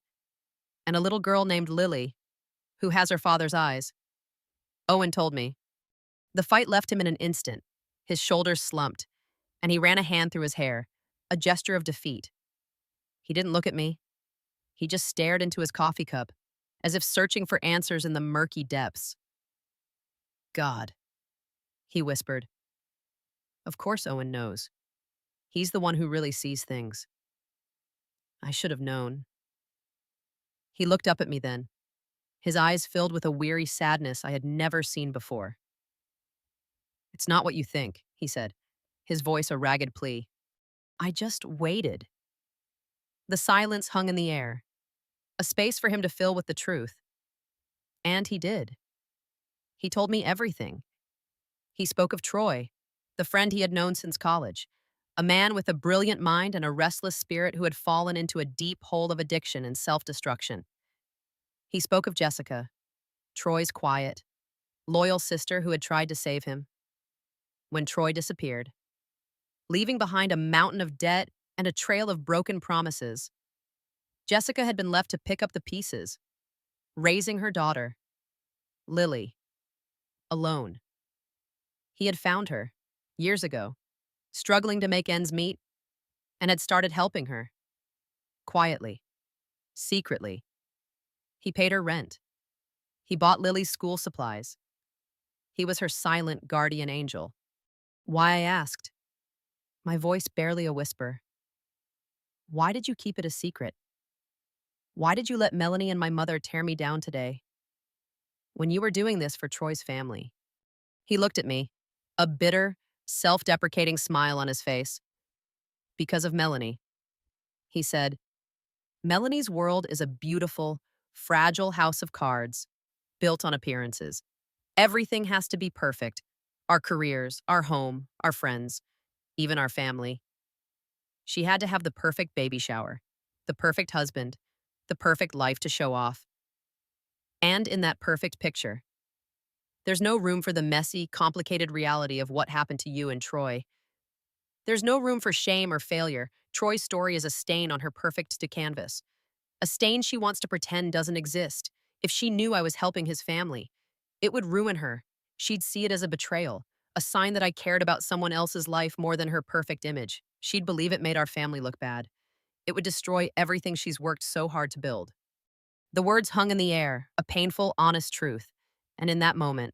And a little girl named Lily. who has her father's eyes. Owen told me. The fight left him in an instant. His shoulders slumped, and he ran a hand through his hair, a gesture of defeat. He didn't look at me. He just stared into his coffee cup, as if searching for answers in the murky depths. God, he whispered. Of course Owen knows. He's the one who really sees things. I should have known. He looked up at me then, his eyes filled with a weary sadness I had never seen before. It's not what you think, he said, his voice a ragged plea. I just waited. The silence hung in the air, a space for him to fill with the truth. And he did. He told me everything. He spoke of Troy, the friend he had known since college, a man with a brilliant mind and a restless spirit who had fallen into a deep hole of addiction and self-destruction. He spoke of Jessica, Troy's quiet, loyal sister who had tried to save him. When Troy disappeared, leaving behind a mountain of debt and a trail of broken promises, Jessica had been left to pick up the pieces, raising her daughter, Lily, alone. He had found her, years ago, struggling to make ends meet, and had started helping her. Quietly, secretly. He paid her rent. He bought Lily's school supplies. He was her silent guardian angel. Why, I asked, my voice barely a whisper. Why did you keep it a secret? Why did you let Melanie and my mother tear me down today? When you were doing this for Troy's family. He looked at me, a bitter, self-deprecating smile on his face. Because of Melanie. He said, Melanie's world is a beautiful, fragile house of cards, built on appearances. Everything has to be perfect. Our careers, our home, our friends, even our family. She had to have the perfect baby shower, the perfect husband, the perfect life to show off. And in that perfect picture, there's no room for the messy, complicated reality of what happened to you and Troy. There's no room for shame or failure. Troy's story is a stain on her perfect to canvas. A stain she wants to pretend doesn't exist. If she knew I was helping his family, it would ruin her. She'd see it as a betrayal, a sign that I cared about someone else's life more than her perfect image. She'd believe it made our family look bad. It would destroy everything she's worked so hard to build. The words hung in the air, a painful, honest truth. And in that moment,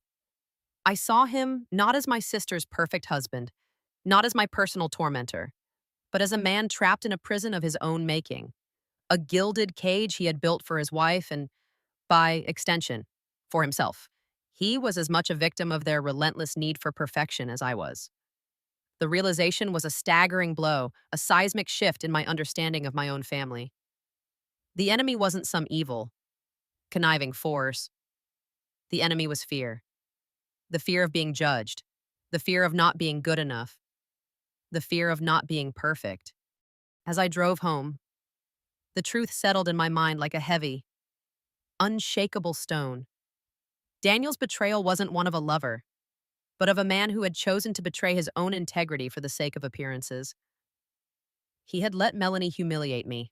I saw him not as my sister's perfect husband, not as my personal tormentor, but as a man trapped in a prison of his own making, a gilded cage he had built for his wife and, by extension, for himself. He was as much a victim of their relentless need for perfection as I was. The realization was a staggering blow, a seismic shift in my understanding of my own family. The enemy wasn't some evil, conniving force. The enemy was fear. The fear of being judged. The fear of not being good enough. The fear of not being perfect. As I drove home, the truth settled in my mind like a heavy, unshakable stone. Daniel's betrayal wasn't one of a lover, but of a man who had chosen to betray his own integrity for the sake of appearances. He had let Melanie humiliate me,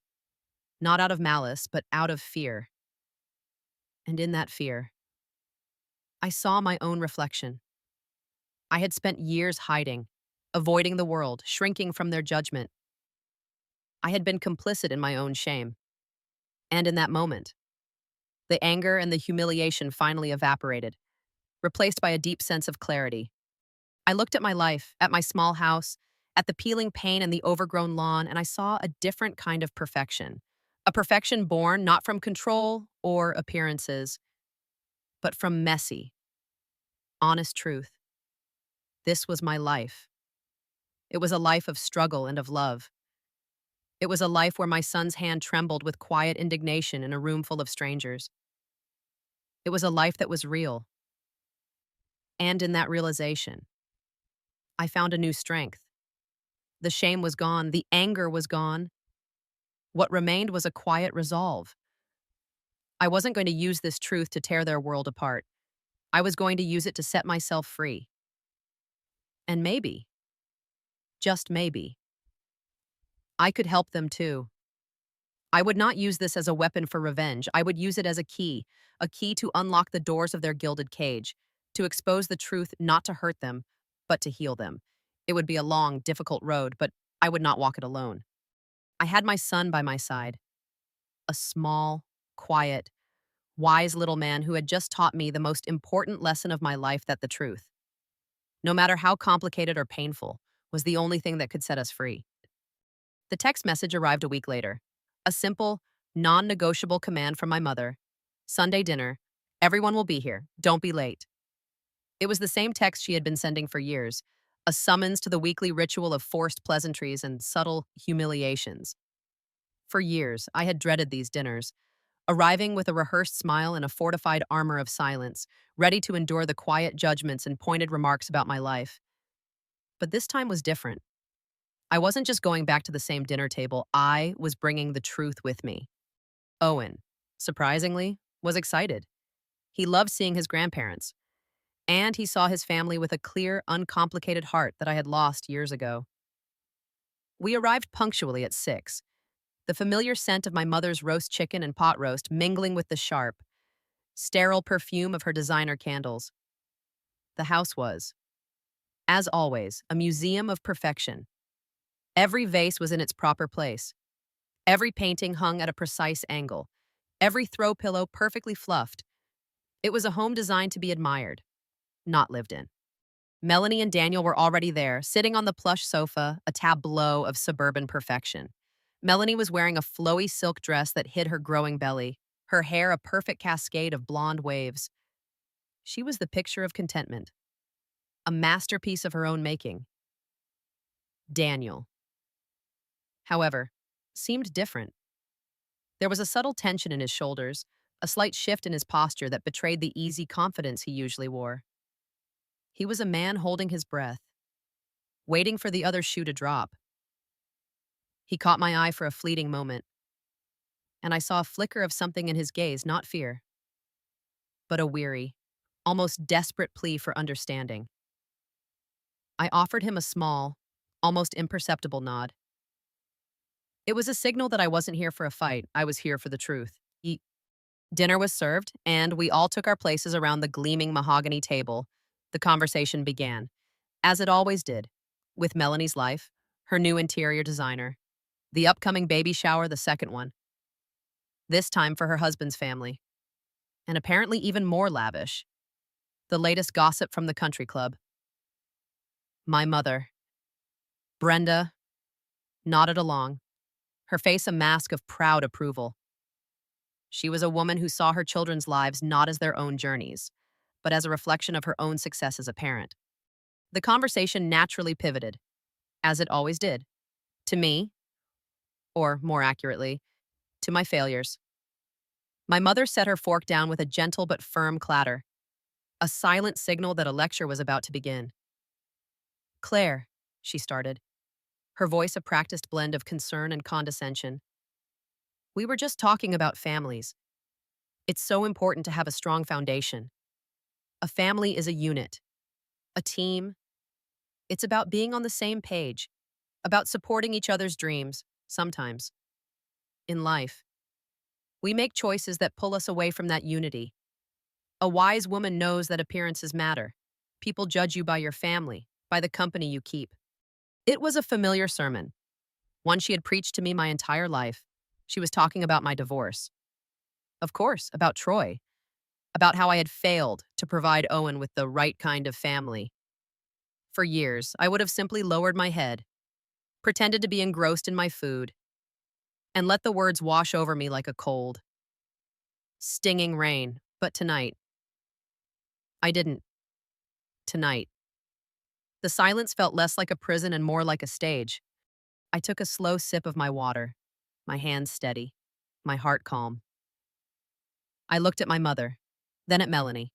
not out of malice, but out of fear. And in that fear, I saw my own reflection. I had spent years hiding, avoiding the world, shrinking from their judgment. I had been complicit in my own shame. And in that moment, the anger and the humiliation finally evaporated, replaced by a deep sense of clarity. I looked at my life, at my small house, at the peeling pain and the overgrown lawn, and I saw a different kind of perfection. A perfection born not from control or appearances, but from messy, honest truth. This was my life. It was a life of struggle and of love. It was a life where my son's hand trembled with quiet indignation in a room full of strangers. It was a life that was real. And in that realization, I found a new strength. The shame was gone, the anger was gone. What remained was a quiet resolve. I wasn't going to use this truth to tear their world apart. I was going to use it to set myself free. And maybe, just maybe, I could help them too. I would not use this as a weapon for revenge. I would use it as a key to unlock the doors of their gilded cage, to expose the truth not to hurt them, but to heal them. It would be a long, difficult road, but I would not walk it alone. I had my son by my side, a small, quiet, wise little man who had just taught me the most important lesson of my life, that the truth, no matter how complicated or painful, was the only thing that could set us free. The text message arrived a week later. A simple, non negotiable command from my mother: Sunday dinner. Everyone will be here. Don't be late. It was the same text she had been sending for years, a summons to the weekly ritual of forced pleasantries and subtle humiliations. For years, I had dreaded these dinners, arriving with a rehearsed smile and a fortified armor of silence, ready to endure the quiet judgments and pointed remarks about my life. But this time was different. I wasn't just going back to the same dinner table, I was bringing the truth with me. Owen, surprisingly, was excited. He loved seeing his grandparents, and he saw his family with a clear, uncomplicated heart that I had lost years ago. We arrived punctually at 6, the familiar scent of my mother's roast chicken and pot roast mingling with the sharp, sterile perfume of her designer candles. The house was, as always, a museum of perfection. Every vase was in its proper place. Every painting hung at a precise angle. Every throw pillow perfectly fluffed. It was a home designed to be admired, not lived in. Melanie and Daniel were already there, sitting on the plush sofa, a tableau of suburban perfection. Melanie was wearing a flowy silk dress that hid her growing belly, her hair a perfect cascade of blonde waves. She was the picture of contentment, a masterpiece of her own making. Daniel, however, seemed different. There was a subtle tension in his shoulders, a slight shift in his posture that betrayed the easy confidence he usually wore. He was a man holding his breath, waiting for the other shoe to drop. He caught my eye for a fleeting moment, and I saw a flicker of something in his gaze, not fear, but a weary, almost desperate plea for understanding. I offered him a small, almost imperceptible nod. It was a signal that I wasn't here for a fight, I was here for the truth. Dinner was served, and we all took our places around the gleaming mahogany table. The conversation began, as it always did, with Melanie's life, her new interior designer, the upcoming baby shower, the second one, this time for her husband's family, and apparently even more lavish, the latest gossip from the country club. My mother, Brenda, nodded along, her face a mask of proud approval. She was a woman who saw her children's lives not as their own journeys, but as a reflection of her own success as a parent. The conversation naturally pivoted, as it always did, to me, or more accurately, to my failures. My mother set her fork down with a gentle but firm clatter, a silent signal that a lecture was about to begin. Claire, she started, her voice a practiced blend of concern and condescension. We were just talking about families. It's so important to have a strong foundation. A family is a unit, a team. It's about being on the same page, about supporting each other's dreams, sometimes. In life, we make choices that pull us away from that unity. A wise woman knows that appearances matter. People judge you by your family, by the company you keep. It was a familiar sermon, one she had preached to me my entire life. She was talking about my divorce. Of course, about Troy, about how I had failed to provide Owen with the right kind of family. For years, I would have simply lowered my head, pretended to be engrossed in my food, and let the words wash over me like a cold, stinging rain. But tonight, I didn't. Tonight. The silence felt less like a prison and more like a stage. I took a slow sip of my water, my hands steady, my heart calm. I looked at my mother, then at Melanie,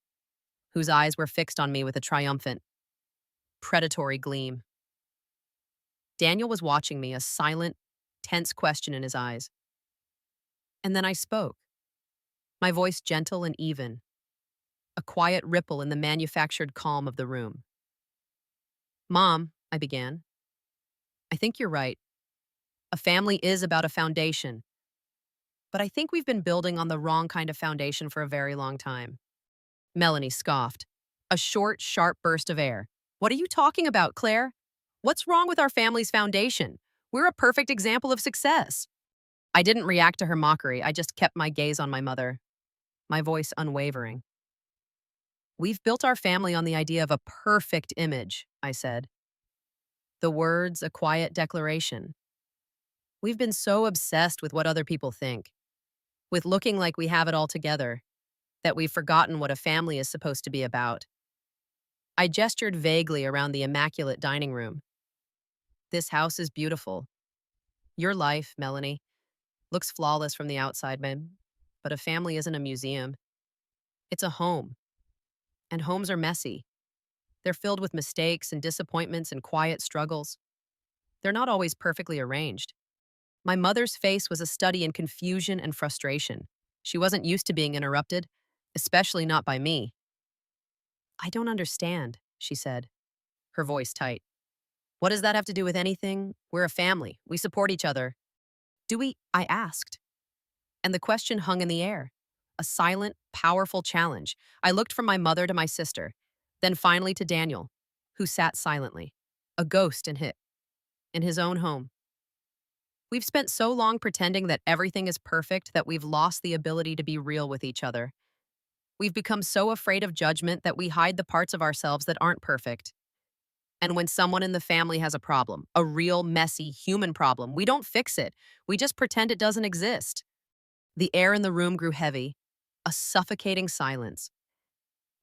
whose eyes were fixed on me with a triumphant, predatory gleam. Daniel was watching me, a silent, tense question in his eyes. And then I spoke, my voice gentle and even, a quiet ripple in the manufactured calm of the room. Mom, I began, I think you're right. A family is about a foundation, but I think we've been building on the wrong kind of foundation for a very long time. Melanie scoffed. A short, sharp burst of air. What are you talking about, Claire? What's wrong with our family's foundation? We're a perfect example of success. I didn't react to her mockery. I just kept my gaze on my mother, my voice unwavering. We've built our family on the idea of a perfect image, I said. The words, a quiet declaration. We've been so obsessed with what other people think, with looking like we have it all together, that we've forgotten what a family is supposed to be about. I gestured vaguely around the immaculate dining room. This house is beautiful. Your life, Melanie, looks flawless from the outside, babe. But a family isn't a museum. It's a home. And homes are messy. They're filled with mistakes and disappointments and quiet struggles. They're not always perfectly arranged. My mother's face was a study in confusion and frustration. She wasn't used to being interrupted, especially not by me. I don't understand, she said, her voice tight. What does that have to do with anything? We're a family. We support each other. Do we? I asked. And the question hung in the air. A silent, powerful challenge. I looked from my mother to my sister, then finally to Daniel, who sat silently, a ghost in his own home. We've spent so long pretending that everything is perfect that we've lost the ability to be real with each other. We've become so afraid of judgment that we hide the parts of ourselves that aren't perfect. And when someone in the family has a problem, a real, messy, human problem, we don't fix it. We just pretend it doesn't exist. The air in the room grew heavy, a suffocating silence.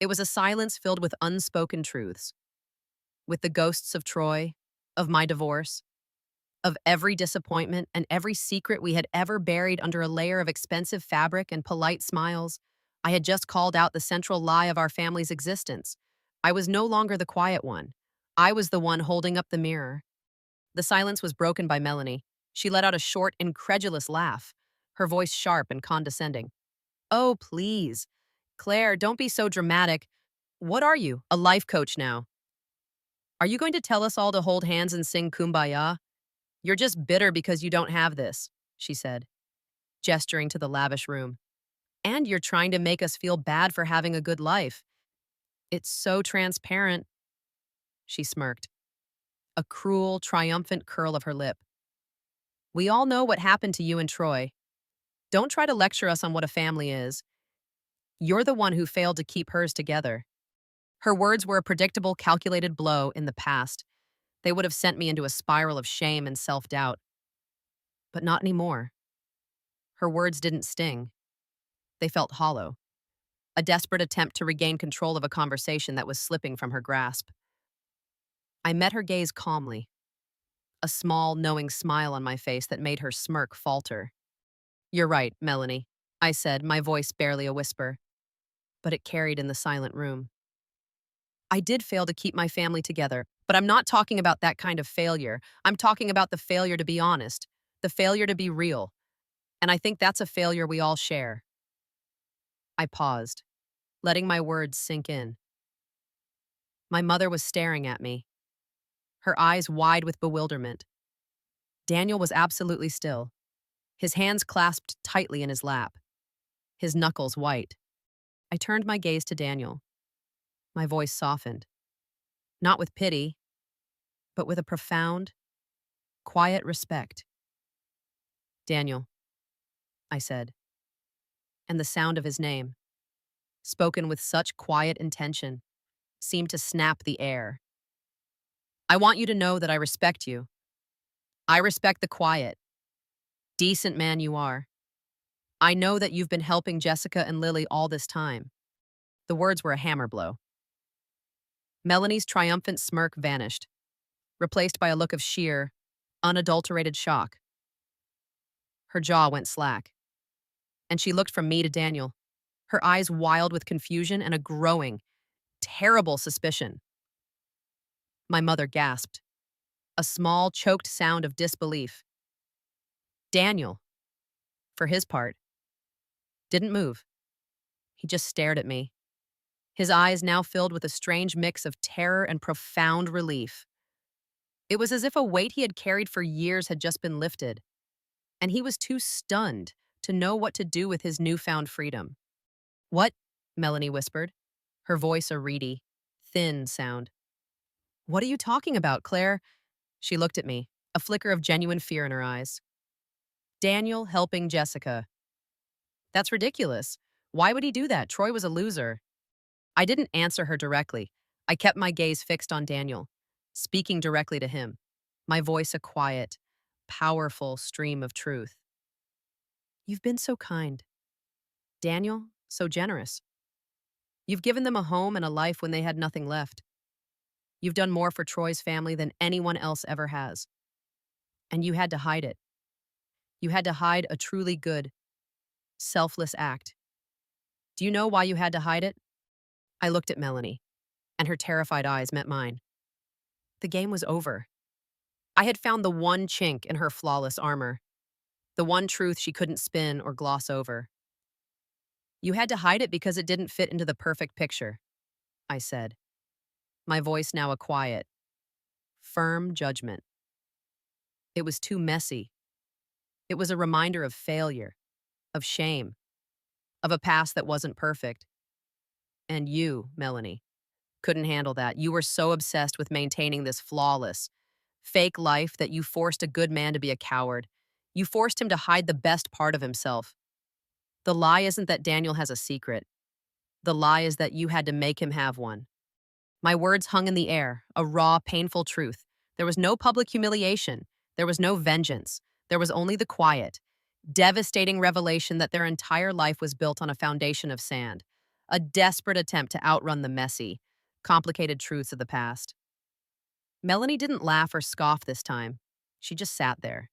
It was a silence filled with unspoken truths, with the ghosts of Troy, of my divorce, of every disappointment and every secret we had ever buried under a layer of expensive fabric and polite smiles. I had just called out the central lie of our family's existence. I was no longer the quiet one. I was the one holding up the mirror. The silence was broken by Melanie. She let out a short, incredulous laugh, her voice sharp and condescending. Oh, please. Claire, don't be so dramatic. What are you, a life coach now? Are you going to tell us all to hold hands and sing Kumbaya? You're just bitter because you don't have this, she said, gesturing to the lavish room. And you're trying to make us feel bad for having a good life. It's so transparent, she smirked, a cruel, triumphant curl of her lip. We all know what happened to you and Troy. Don't try to lecture us on what a family is. You're the one who failed to keep hers together. Her words were a predictable, calculated blow in the past. They would have sent me into a spiral of shame and self-doubt. But not anymore. Her words didn't sting. They felt hollow. A desperate attempt to regain control of a conversation that was slipping from her grasp. I met her gaze calmly, a small, knowing smile on my face that made her smirk falter. You're right, Melanie, I said, my voice barely a whisper, but it carried in the silent room. I did fail to keep my family together, but I'm not talking about that kind of failure. I'm talking about the failure to be honest, the failure to be real. And I think that's a failure we all share. I paused, letting my words sink in. My mother was staring at me, her eyes wide with bewilderment. Daniel was absolutely still, his hands clasped tightly in his lap, his knuckles white. I turned my gaze to Daniel. My voice softened, not with pity, but with a profound, quiet respect. Daniel, I said, and the sound of his name, spoken with such quiet intention, seemed to snap the air. I want you to know that I respect you. I respect the quiet, decent man you are. I know that you've been helping Jessica and Lily all this time. The words were a hammer blow. Melanie's triumphant smirk vanished, replaced by a look of sheer, unadulterated shock. Her jaw went slack, and she looked from me to Daniel, her eyes wild with confusion and a growing, terrible suspicion. My mother gasped, a small, choked sound of disbelief. Daniel, for his part, didn't move. He just stared at me, his eyes now filled with a strange mix of terror and profound relief. It was as if a weight he had carried for years had just been lifted, and he was too stunned, to know what to do with his newfound freedom. What? Melanie whispered, her voice a reedy, thin sound. What are you talking about, Claire? She looked at me, a flicker of genuine fear in her eyes. Daniel helping Jessica. That's ridiculous. Why would he do that? Troy was a loser. I didn't answer her directly. I kept my gaze fixed on Daniel, speaking directly to him, my voice a quiet, powerful stream of truth. You've been so kind. Daniel, so generous. You've given them a home and a life when they had nothing left. You've done more for Troy's family than anyone else ever has. And you had to hide it. You had to hide a truly good, selfless act. Do you know why you had to hide it? I looked at Melanie, and her terrified eyes met mine. The game was over. I had found the one chink in her flawless armor, the one truth she couldn't spin or gloss over. You had to hide it because it didn't fit into the perfect picture, I said, my voice now a quiet, firm judgment. It was too messy. It was a reminder of failure, of shame, of a past that wasn't perfect. And you, Melanie, couldn't handle that. You were so obsessed with maintaining this flawless, fake life that you forced a good man to be a coward. You forced him to hide the best part of himself. The lie isn't that Daniel has a secret. The lie is that you had to make him have one. My words hung in the air, a raw, painful truth. There was no public humiliation. There was no vengeance. There was only the quiet, devastating revelation that their entire life was built on a foundation of sand, a desperate attempt to outrun the messy, complicated truths of the past. Melanie didn't laugh or scoff this time. She just sat there,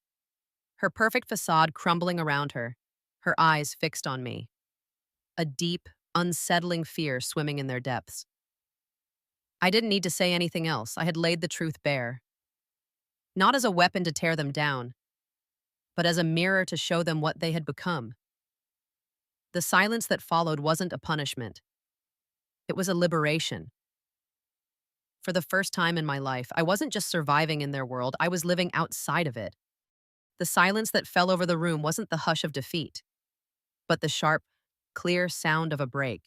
her perfect facade crumbling around her, her eyes fixed on me, a deep, unsettling fear swimming in their depths. I didn't need to say anything else. I had laid the truth bare. Not as a weapon to tear them down, but as a mirror to show them what they had become. The silence that followed wasn't a punishment. It was a liberation. For the first time in my life, I wasn't just surviving in their world, I was living outside of it. The silence that fell over the room wasn't the hush of defeat, but the sharp, clear sound of a break.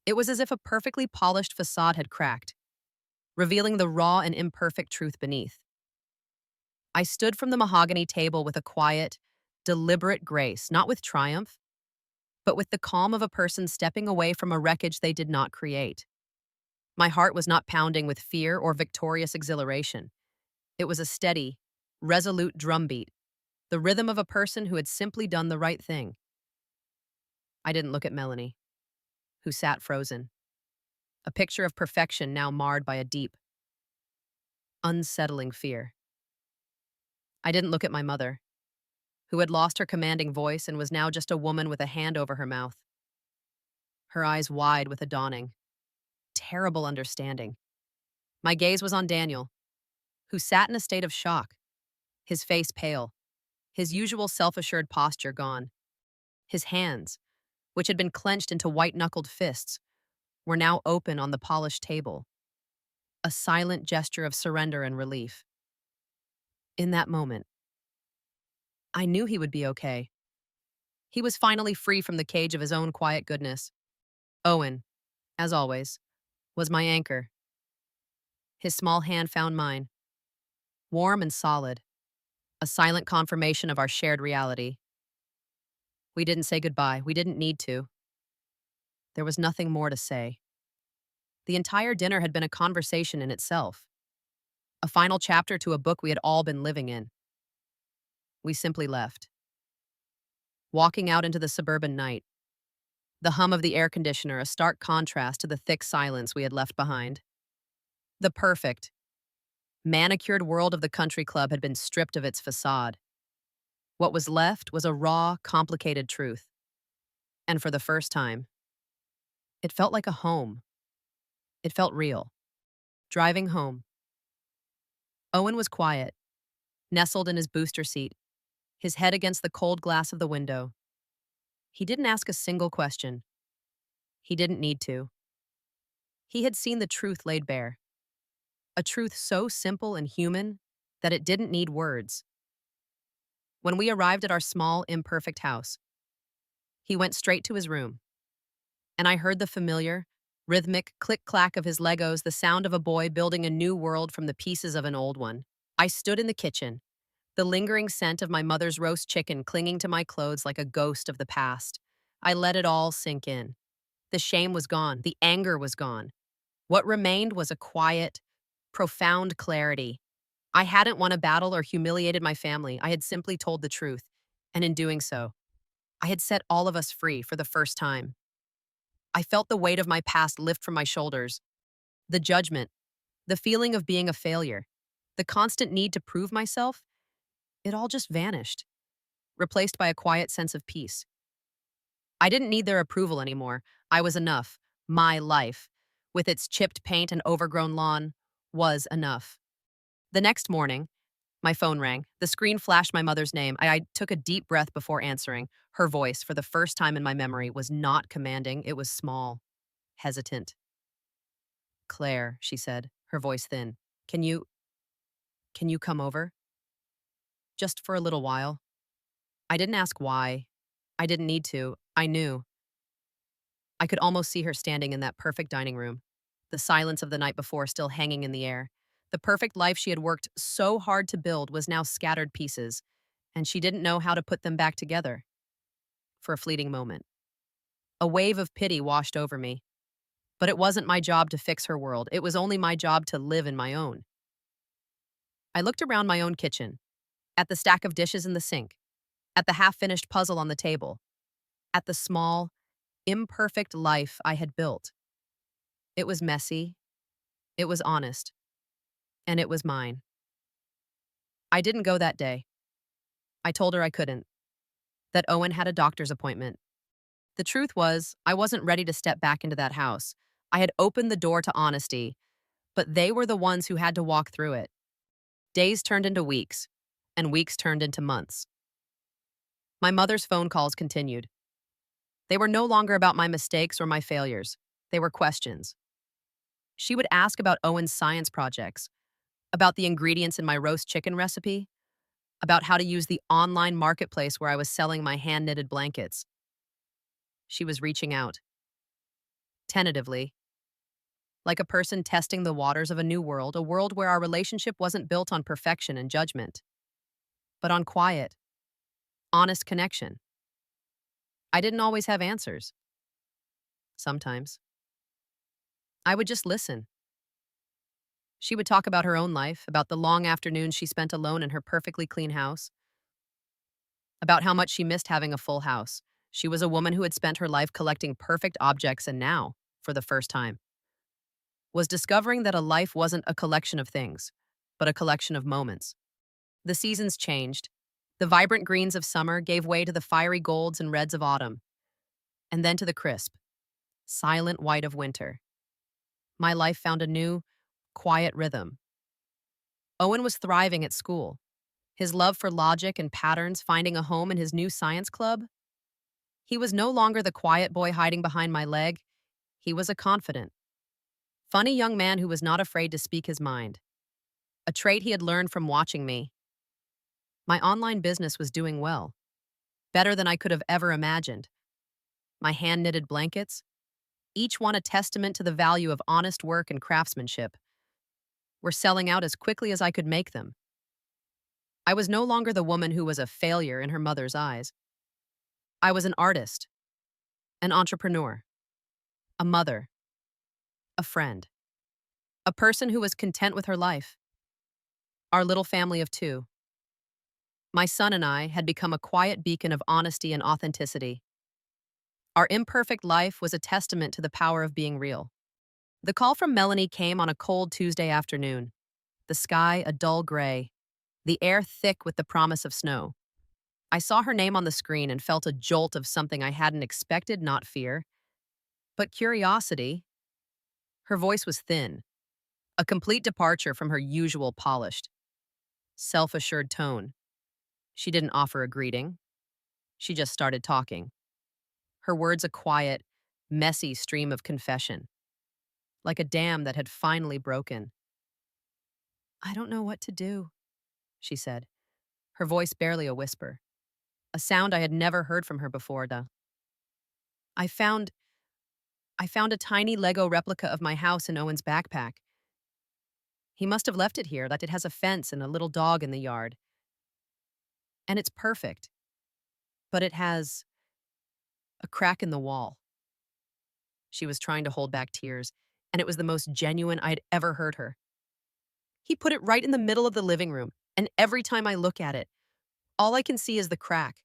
It was as if a perfectly polished facade had cracked, revealing the raw and imperfect truth beneath. I stood from the mahogany table with a quiet, deliberate grace, not with triumph, but with the calm of a person stepping away from a wreckage they did not create. My heart was not pounding with fear or victorious exhilaration. It was a steady, resolute drumbeat, the rhythm of a person who had simply done the right thing. I didn't look at Melanie, who sat frozen, a picture of perfection now marred by a deep, unsettling fear. I didn't look at my mother, who had lost her commanding voice and was now just a woman with a hand over her mouth, her eyes wide with a dawning, terrible understanding. My gaze was on Daniel, who sat in a state of shock, his face pale, his usual self-assured posture gone. His hands, which had been clenched into white-knuckled fists, were now open on the polished table, a silent gesture of surrender and relief. In that moment, I knew he would be okay. He was finally free from the cage of his own quiet goodness. Owen, as always, was my anchor. His small hand found mine, warm and solid, a silent confirmation of our shared reality. We didn't say goodbye. We didn't need to. There was nothing more to say. The entire dinner had been a conversation in itself, a final chapter to a book we had all been living in. We simply left, walking out into the suburban night, the hum of the air conditioner a stark contrast to the thick silence we had left behind. The perfect, manicured world of the country club had been stripped of its facade. What was left was a raw, complicated truth. And for the first time, it felt like a home. It felt real. Driving home, Owen was quiet, nestled in his booster seat, his head against the cold glass of the window. He didn't ask a single question. He didn't need to. He had seen the truth laid bare. A truth so simple and human that it didn't need words. When we arrived at our small, imperfect house, He went straight to his room, and I heard the familiar, rhythmic click-clack of his Legos, the sound of a boy building a new world from the pieces of an old one. I stood in the kitchen, the lingering scent of my mother's roast chicken clinging to my clothes like a ghost of the past. I let it all sink in. The shame was gone. The anger was gone. What remained was a quiet, profound clarity. I hadn't won a battle or humiliated my family. I had simply told the truth. And in doing so, I had set all of us free for the first time. I felt the weight of my past lift from my shoulders. The judgment, the feeling of being a failure, the constant need to prove myself, it all just vanished, replaced by a quiet sense of peace. I didn't need their approval anymore. I was enough. My life, with its chipped paint and overgrown lawn, was enough. The next morning, my phone rang. The screen flashed my mother's name. I took a deep breath before answering. Her voice, for the first time in my memory, was not commanding. It was small, hesitant. "Claire," she said, her voice thin. Can you come over? Just for a little while." I didn't ask why. I didn't need to. I knew. I could almost see her standing in that perfect dining room, the silence of the night before still hanging in the air. The perfect life she had worked so hard to build was now scattered pieces, and she didn't know how to put them back together. For a fleeting moment, a wave of pity washed over me. But it wasn't my job to fix her world. It was only my job to live in my own. I looked around my own kitchen, at the stack of dishes in the sink, at the half-finished puzzle on the table, at the small, imperfect life I had built. It was messy, it was honest, and it was mine. I didn't go that day. I told her I couldn't, that Owen had a doctor's appointment. The truth was, I wasn't ready to step back into that house. I had opened the door to honesty, but they were the ones who had to walk through it. Days turned into weeks, and weeks turned into months. My mother's phone calls continued. They were no longer about my mistakes or my failures. They were questions. She would ask about Owen's science projects, about the ingredients in my roast chicken recipe, about how to use the online marketplace where I was selling my hand-knitted blankets. She was reaching out, tentatively, like a person testing the waters of a world where our relationship wasn't built on perfection and judgment, but on quiet, honest connection. I didn't always have answers. Sometimes. I would just listen. She would talk about her own life, about the long afternoons she spent alone in her perfectly clean house, about how much she missed having a full house. She was a woman who had spent her life collecting perfect objects and now, for the first time, was discovering that a life wasn't a collection of things, but a collection of moments. The seasons changed. The vibrant greens of summer gave way to the fiery golds and reds of autumn, and then to the crisp, silent white of winter. My life found a new, quiet rhythm. Owen was thriving at school, his love for logic and patterns finding a home in his new science club. He was no longer the quiet boy hiding behind my leg. He was a confident, funny young man who was not afraid to speak his mind, a trait he had learned from watching me. My online business was doing well, better than I could have ever imagined. My hand-knitted blankets, each one a testament to the value of honest work and craftsmanship, were selling out as quickly as I could make them. I was no longer the woman who was a failure in her mother's eyes. I was an artist, an entrepreneur, a mother, a friend, a person who was content with her life. Our little family of two, my son and I, had become a quiet beacon of honesty and authenticity. Our imperfect life was a testament to the power of being real. The call from Melanie came on a cold Tuesday afternoon, the sky a dull gray, the air thick with the promise of snow. I saw her name on the screen and felt a jolt of something I hadn't expected, not fear, but curiosity. Her voice was thin, a complete departure from her usual polished, self-assured tone. She didn't offer a greeting. She just started talking. Her words a quiet, messy stream of confession, like a dam that had finally broken. "I don't know what to do," she said, her voice barely a whisper, a sound I had never heard from her before. I found I found a tiny Lego replica of my house in Owen's backpack. He must have left it here, that it has a fence and a little dog in the yard. And it's perfect, but it has a crack in the wall. She was trying to hold back tears, and it was the most genuine I'd ever heard her. He put it right in the middle of the living room, and every time I look at it, all I can see is the crack.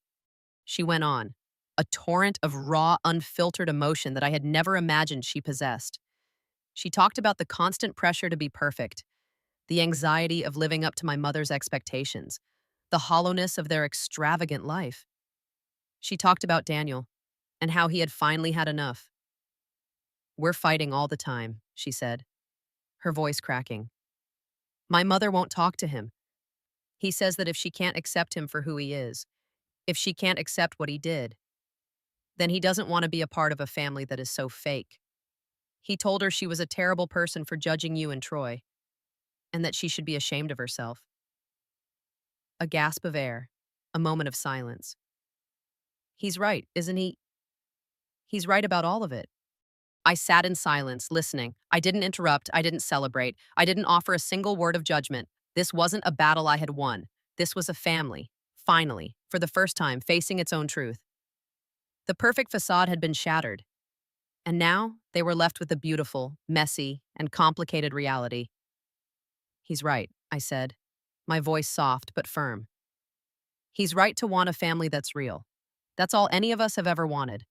She went on, a torrent of raw, unfiltered emotion that I had never imagined she possessed. She talked about the constant pressure to be perfect, the anxiety of living up to my mother's expectations, the hollowness of their extravagant life. She talked about Daniel and how he had finally had enough. "We're fighting all the time," she said, her voice cracking. "My mother won't talk to him. He says that if she can't accept him for who he is, if she can't accept what he did, then he doesn't want to be a part of a family that is so fake. He told her she was a terrible person for judging you and Troy, and that she should be ashamed of herself." A gasp of air, a moment of silence. "He's right, isn't he? He's right about all of it." I sat in silence, listening. I didn't interrupt. I didn't celebrate. I didn't offer a single word of judgment. This wasn't a battle I had won. This was a family, finally, for the first time, facing its own truth. The perfect facade had been shattered, and now they were left with the beautiful, messy, and complicated reality. "He's right," I said, my voice soft but firm. "He's right to want a family that's real. That's all any of us have ever wanted.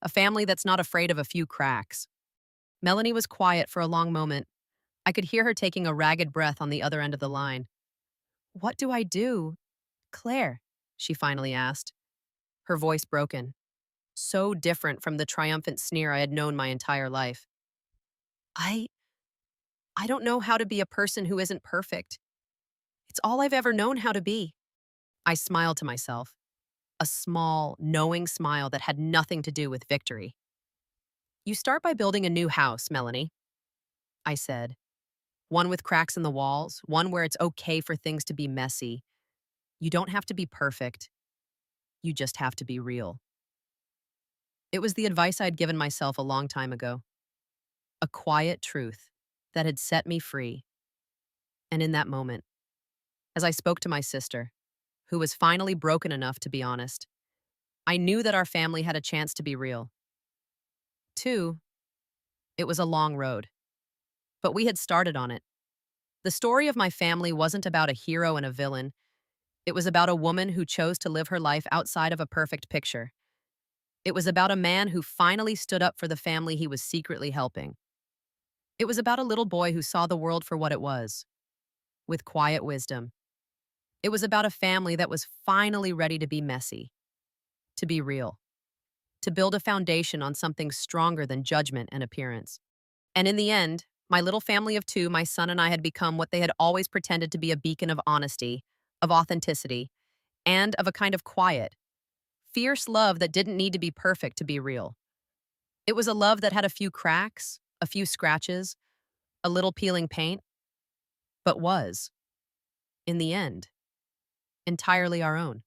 A family that's not afraid of a few cracks." Melanie was quiet for a long moment. I could hear her taking a ragged breath on the other end of the line. "What do I do, Claire?" she finally asked, her voice broken, so different from the triumphant sneer I had known my entire life. I I don't know how to be a person who isn't perfect. It's all I've ever known how to be." I smiled to myself, a small, knowing smile that had nothing to do with victory. "You start by building a new house, Melanie," I said. "One with cracks in the walls, one where it's okay for things to be messy. You don't have to be perfect. You just have to be real." It was the advice I'd given myself a long time ago. A quiet truth that had set me free. And in that moment, as I spoke to my sister, who was finally broken enough to be honest, I knew that our family had a chance to be real. Two, it was a long road, but we had started on it. The story of my family wasn't about a hero and a villain. It was about a woman who chose to live her life outside of a perfect picture. It was about a man who finally stood up for the family he was secretly helping. It was about a little boy who saw the world for what it was, with quiet wisdom. It was about a family that was finally ready to be messy, to be real, to build a foundation on something stronger than judgment and appearance. And in the end, my little family of two, my son and I, had become what they had always pretended to be, a beacon of honesty, of authenticity, and of a kind of quiet, fierce love that didn't need to be perfect to be real. It was a love that had a few cracks, a few scratches, a little peeling paint, but was, in the end, entirely our own.